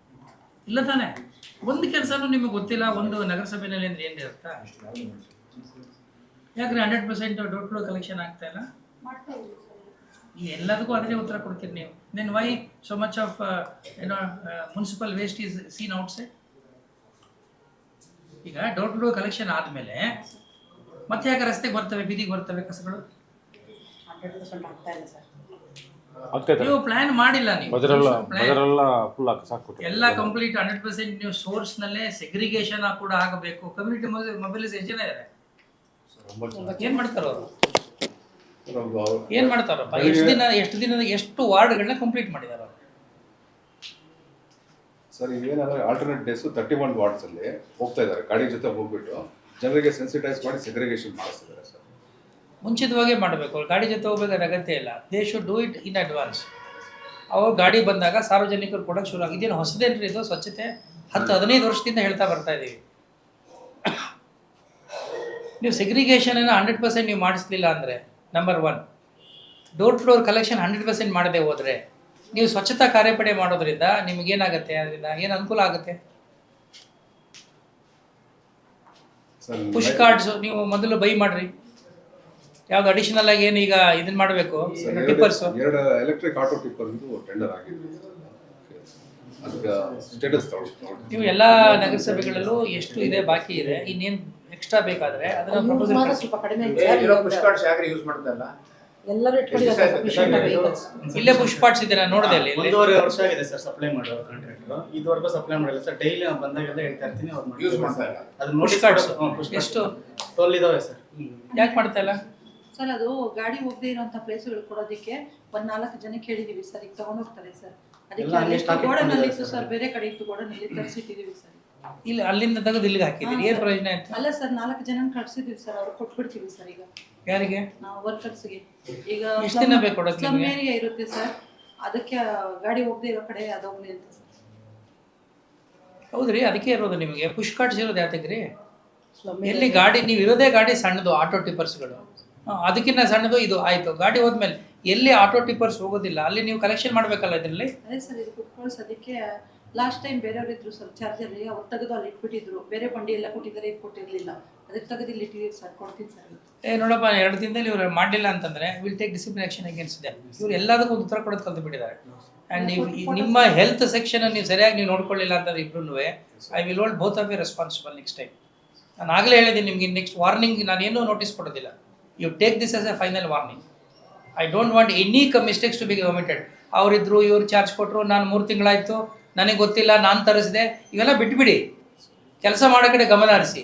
ಇಲ್ಲ ತಾನೇ? ಒಂದು ಕೆಲಸನೂ ನಿಮಗೆ ಗೊತ್ತಿಲ್ಲ ಒಂದು ನಗರಸಭೆಯಲ್ಲಿ ಅಂದ್ರೆ ಏನು ಇರುತ್ತಾ? ಯಾಕ್ರೆ 100% ಡೋರ್ ಟು ಡೋರ್ ಕಲೆಕ್ಷನ್ ಆಗ್ತಾ ಇಲ್ಲ? ಎಲ್ಲದಕ್ಕೂ ಅದನ್ನೇ ಉತ್ತರ ಕೊಡ್ತೀರಿ ನೀವು. Then why so much of municipal waste is seen outside? ಈಗ ಡೋರ್ ಟು ಡೋರ್ ಕಲೆಕ್ಷನ್ ಆದಮೇಲೆ ಮತ್ತೆ ಯಾಕೆ ರಸ್ತೆಗೆ ಬರ್ತವೆ, ಬೀದಿಗೆ ಬರ್ತವೆ ಕಸಗಳು? 100% ಆಗ್ತಾ ಇಲ್ಲ ಸರ್. ನೀವು ಪ್ಲಾನ್ ಮಾಡಿಲ್ಲ. ನೀವು ಎಲ್ಲ ಕಂಪ್ಲೀಟ್ 100% ನೀವು ಸೋರ್ಸ್ ನಲ್ಲೇ ಸೆಗ್ರಿಗೇಷನ್ ಕೂಡ ಆಗಬೇಕು. ಕಮ್ಯುನಿಟಿ ಮೊಬಿಲೈಸೇಷನ್ ಇದೆ. ಏನ್ ಮಾಡ್ತಾರೋ ಏನ್ ಮಾಡ್ತಾರಪ್ಪ? ಎಷ್ಟು ವಾರ್ಡ್ಗಳನ್ನ ಕಂಪ್ಲೀಟ್ ಮಾಡಿದಾರ ಸರ್? ಇವೇನಾದ್ರೆ ಆಲ್ಟರ್ನೇಟ್ ಡೇಸ್ 31 ವಾರ್ಡ್ಸ್ ಅಲ್ಲಿ ಹೋಗ್ತಾ ಇದ್ದಾರೆ, ಗಾಡಿ ಜೊತೆ ಹೋಗ್ಬಿಟ್ಟು ಜನರಿಗೆ ಸೆನ್ಸಿಟೈಸ್ ಮಾಡಿ ಸೆಗ್ರಿಗೇಷನ್ ಮಾಡಿಸ್ತಿದ್ದಾರೆ ಸರ್. ಮುಂಚಿತವಾಗೇ ಮಾಡಬೇಕು. ಗಾಡಿ ಜೊತೆ ಹೋಗ್ಬೇಕಾದ ಅಗತ್ಯ ಇಲ್ಲ. They should do it in advance. ಅವ್ರು ಗಾಡಿ ಬಂದಾಗ ಸಾರ್ವಜನಿಕರು ಕೊಡೋಕೆ ಶುರು ಆಗಿದೆ. ಇದೇನು ಹೊಸದೇನ್ರಿ ಇದು? ಸ್ವಚ್ಛತೆ 10-15 ವರ್ಷದಿಂದ ಹೇಳ್ತಾ ಬರ್ತಾ ಇದ್ದೀವಿ. ನೀವು ಸೆಗ್ರಿಗೇಷನ್ 100% ನೀವು ಮಾಡಿಸ್ಲಿಲ್ಲ ಅಂದರೆ, number 1 door to door collection 100% ಮಾಡದೆ ಹೋದರೆ, ನೀವು ಸ್ವಚ್ಛತಾ ಕಾರ್ಯಪಡೆ ಮಾಡೋದ್ರಿಂದ ನಿಮಗೇನಾಗುತ್ತೆ? ಅದರಿಂದ ಏನು ಅನುಕೂಲ ಆಗುತ್ತೆ? ಪುಷ್ ಕಾರ್ಡ್ಸ್ ನೀವು ಮೊದಲು ಬೈ ಮಾಡ್ರಿ. ಯಾವ್ದು ಅಡಿಷನಲ್ ಆಗಿ ಏನು ಈಗ ಇದನ್ನ ಮಾಡಬೇಕು? Tippers 2 electric auto tipper tender ಆಗಿದೆ. ಅದಕ್ಕೆ ಸ್ಟೇಟಸ್ ತಗೊಳ್ಳಿ. ನೀವು ಎಲ್ಲ ನಗರಸಭೆಗಳಲ್ಲೂ ಎಷ್ಟು ಇದೆ ಬಾಕಿ ಇದೆ, ಇನ್ನೇನು ಎಕ್ಸ್ಟ್ರಾ ಬೇಕಾದ್ರೆ ಅದನ್ನ ಪ್ರಪೋಸಲ್ ಸ್ವಲ್ಪ ಕಡಿಮೆ ಪುಷ್ ಕಾರ್ಡ್ಸ್ ಯಾಕೆ ಯೂಸ್ ಮಾಡ್ತಾರಲ್ಲ? ಎಲ್ಲರೂ ಇಟ್ಕೊಂಡಿದ್ದಾರೆ ಸಫಿಷಿಯಂಟ್ ವೆಹಿಕಲ್ಸ್. ಇಲ್ಲೇ ಪುಷ್ ಪಾರ್ಟ್ಸ್ ಇದೆ, ನಾನು ನೋಡಿದೆ ಅಲ್ಲಿ. 1.5 ವರ್ಷ ಆಗಿದೆ ಸರ್ ಸಪ್ಲೈ ಮಾಡೋರು ಕಾಂಟ್ರಾಕ್ಟರ್. ಇದುವರೆಗೂ ಸಪ್ಲೈ ಮಾಡಿಲ್ಲ ಸರ್. ಡೈಲಿ ನಾನು ಬಂದಾಗೆಲ್ಲ ಹೇಳ್ತಾ ಇರ್ತೀನಿ, ಅವ್ರು ಯೂಸ್ ಮಾಡ್ತಾರೆ. ಅದು ಪುಷ್ ಕಾರ್ಡ್ಸ್ ಎಷ್ಟು ಎಷ್ಟು 12 ಇದಾವೆ ಸರ್. ಯಾಕೆ ಮಾಡ್ತಾ ಇಲ್ಲ ಸರ್? ಅದು ಗಾಡಿ ಹೋಗದೆ ಇರುವಂತ ಪ್ಲೇಸ್ಗಳು ಕೊಡೋದಕ್ಕೆ 4 ಜನಕ್ಕೆ ಹೇಳಿದೀವಿ ಸರ್. ಈಗ ತಗೊಂಡು ಹೋಗ್ತಾರೆ ಸರ್. ಅದಕ್ಕೆ ಅಲ್ಲಿ ಗೋಡನಲ್ಲಿ ಇತ್ತು ಸರ್, ಬೇರೆ ಕಡೆ ಇತ್ತು ಗೋಡನಲ್ಲಿ ತರಿಸಿಟ್ಟಿದೀವಿ ಸರ್. ಇಲ್ಲಿ ಅಲ್ಲಿಂದ ತೆಗೆದು ಇಲ್ಲಿಗೆ ಹಾಕಿದ್ದೀರಿ, ಏನು ಪ್ರಯೋಜನ ಆಯ್ತು? ಅಲ್ಲ ಸರ್, 4 ಜನನ ಕಳ್ಸಿದೀವಿ ಸರ್. ಅವ್ರು ಕೊಟ್ಬಿಡ್ತೀವಿ ಸರ್. ಈಗ ಯಾರಿಗೆ? ನಾವು ವರ್ಕರ್ಸ್ಗೆ. ಈಗ ಎಷ್ಟು ದಿನ ಬೇಕು ಕೊಡೋಕೆ ಸ್ಲಮ್ ನಿಮಗೆ? ಏರಿಯಾ ಇರುತ್ತೆ ಸರ್, ಅದಕ್ಕೆ ಗಾಡಿ ಹೋಗದೆ ಇರೋ ಕಡೆ ಅದೊಂದು ಅಂತ ಸರ್. ಹೌದ್ರಿ, ಅದಕ್ಕೆ ಇರೋದು ನಿಮಗೆ ಪುಷ್ ಕಾರ್ಡ್ಸ್ ಇರೋದು ಯಾತಕ್ರಿ? ಎಲ್ಲಿ ಗಾಡಿ ನೀವು ಇರೋದೇ ಗಾಡಿ ಸಣ್ಣದು ಆಟೋ ಟಿಪ್ಪರ್ಸ್ಗಳು, ಅದಕ್ಕಿಂತ ಸಣ್ಣದು ಇದು ಆಯಿತು. ಗಾಡಿ ಹೋದ್ಮೇಲೆ ಎಲ್ಲಿ ಆಟೋ ಟಿಪ್ಪರ್ಸ್ ಹೋಗೋದಿಲ್ಲ ಅಲ್ಲಿ ನೀವು ಕಲೆಕ್ಷನ್ ಮಾಡಬೇಕಲ್ಲ ಇದರಲ್ಲಿ. ಅದೇ ಸರ್, ಇದು ಕುತ್ಕೊಳ್ಸೋದಕ್ಕೆ ಲಾಸ್ಟ್ ಟೈಮ್ ಬೇರೆಯವ್ರು ಇದ್ರು ಸರ್ ಚಾರ್ಜಲ್ಲಿ, ಅವ್ರು ತೆಗೆದು ಅಲ್ಲಿ ಇಟ್ಬಿಟ್ಟಿದ್ರು. ಬೇರೆ ಬಂಡಿ ಎಲ್ಲ ಕೊಟ್ಟಿದ್ದಾರೆ, ಇದು ಕೊಟ್ಟಿರಲಿಲ್ಲ. ಅದಕ್ಕೆ ತೆಗೆದು ಇಲ್ಲಿ ಇಟ್ಟಿದ್ದೀವಿ ಸರ್. ಕೊಡ್ತೀನಿ ಸರ್. ನೋಡಪ್ಪ, 2 ದಿನದಲ್ಲಿ ಇವ್ರು ಮಾಡಲಿಲ್ಲ ಅಂತಂದರೆ will take discipline action against them. ಇವ್ರು ಎಲ್ಲದಕ್ಕೂ ಒಂದು ಉತ್ತರ ಕೊಡೋದು ಕಲ್ತು ಬಿಟ್ಟಿದ್ದಾರೆ. ಆ್ಯಂಡ್ ನೀವು ನಿಮ್ಮ ಹೆಲ್ತ್ ಸೆಕ್ಷನ್ ನೀವು ಸರಿಯಾಗಿ ನೀವು ನೋಡ್ಕೊಳ್ಳಿಲ್ಲ ಅಂತಂದ್ರೆ ಇಬ್ರು I will hold both of you responsible next time. ನಾನು ಆಗಲೇ ಹೇಳಿದ್ದೀನಿ ನಿಮಗೆ, ನೆಕ್ಸ್ಟ್ ವಾರ್ನಿಂಗ್ ನಾನೇನೂ ನೋಟಿಸ್ ಕೊಡೋದಿಲ್ಲ. You take this as a final warning. I don't want any mistakes to be committed. ಅವರಿದ್ರು, ಇವ್ರು ಚಾರ್ಜ್ ಕೊಟ್ಟರು, ನಾನು 3 ತಿಂಗಳಾಯಿತು, ನನಗೆ ಗೊತ್ತಿಲ್ಲ, ನಾನು ತರಿಸಿದೆ, ಇವೆಲ್ಲ ಬಿಟ್ಬಿಡಿ. ಕೆಲಸ ಮಾಡೋ ಕಡೆ ಗಮನ ಹರಿಸಿ.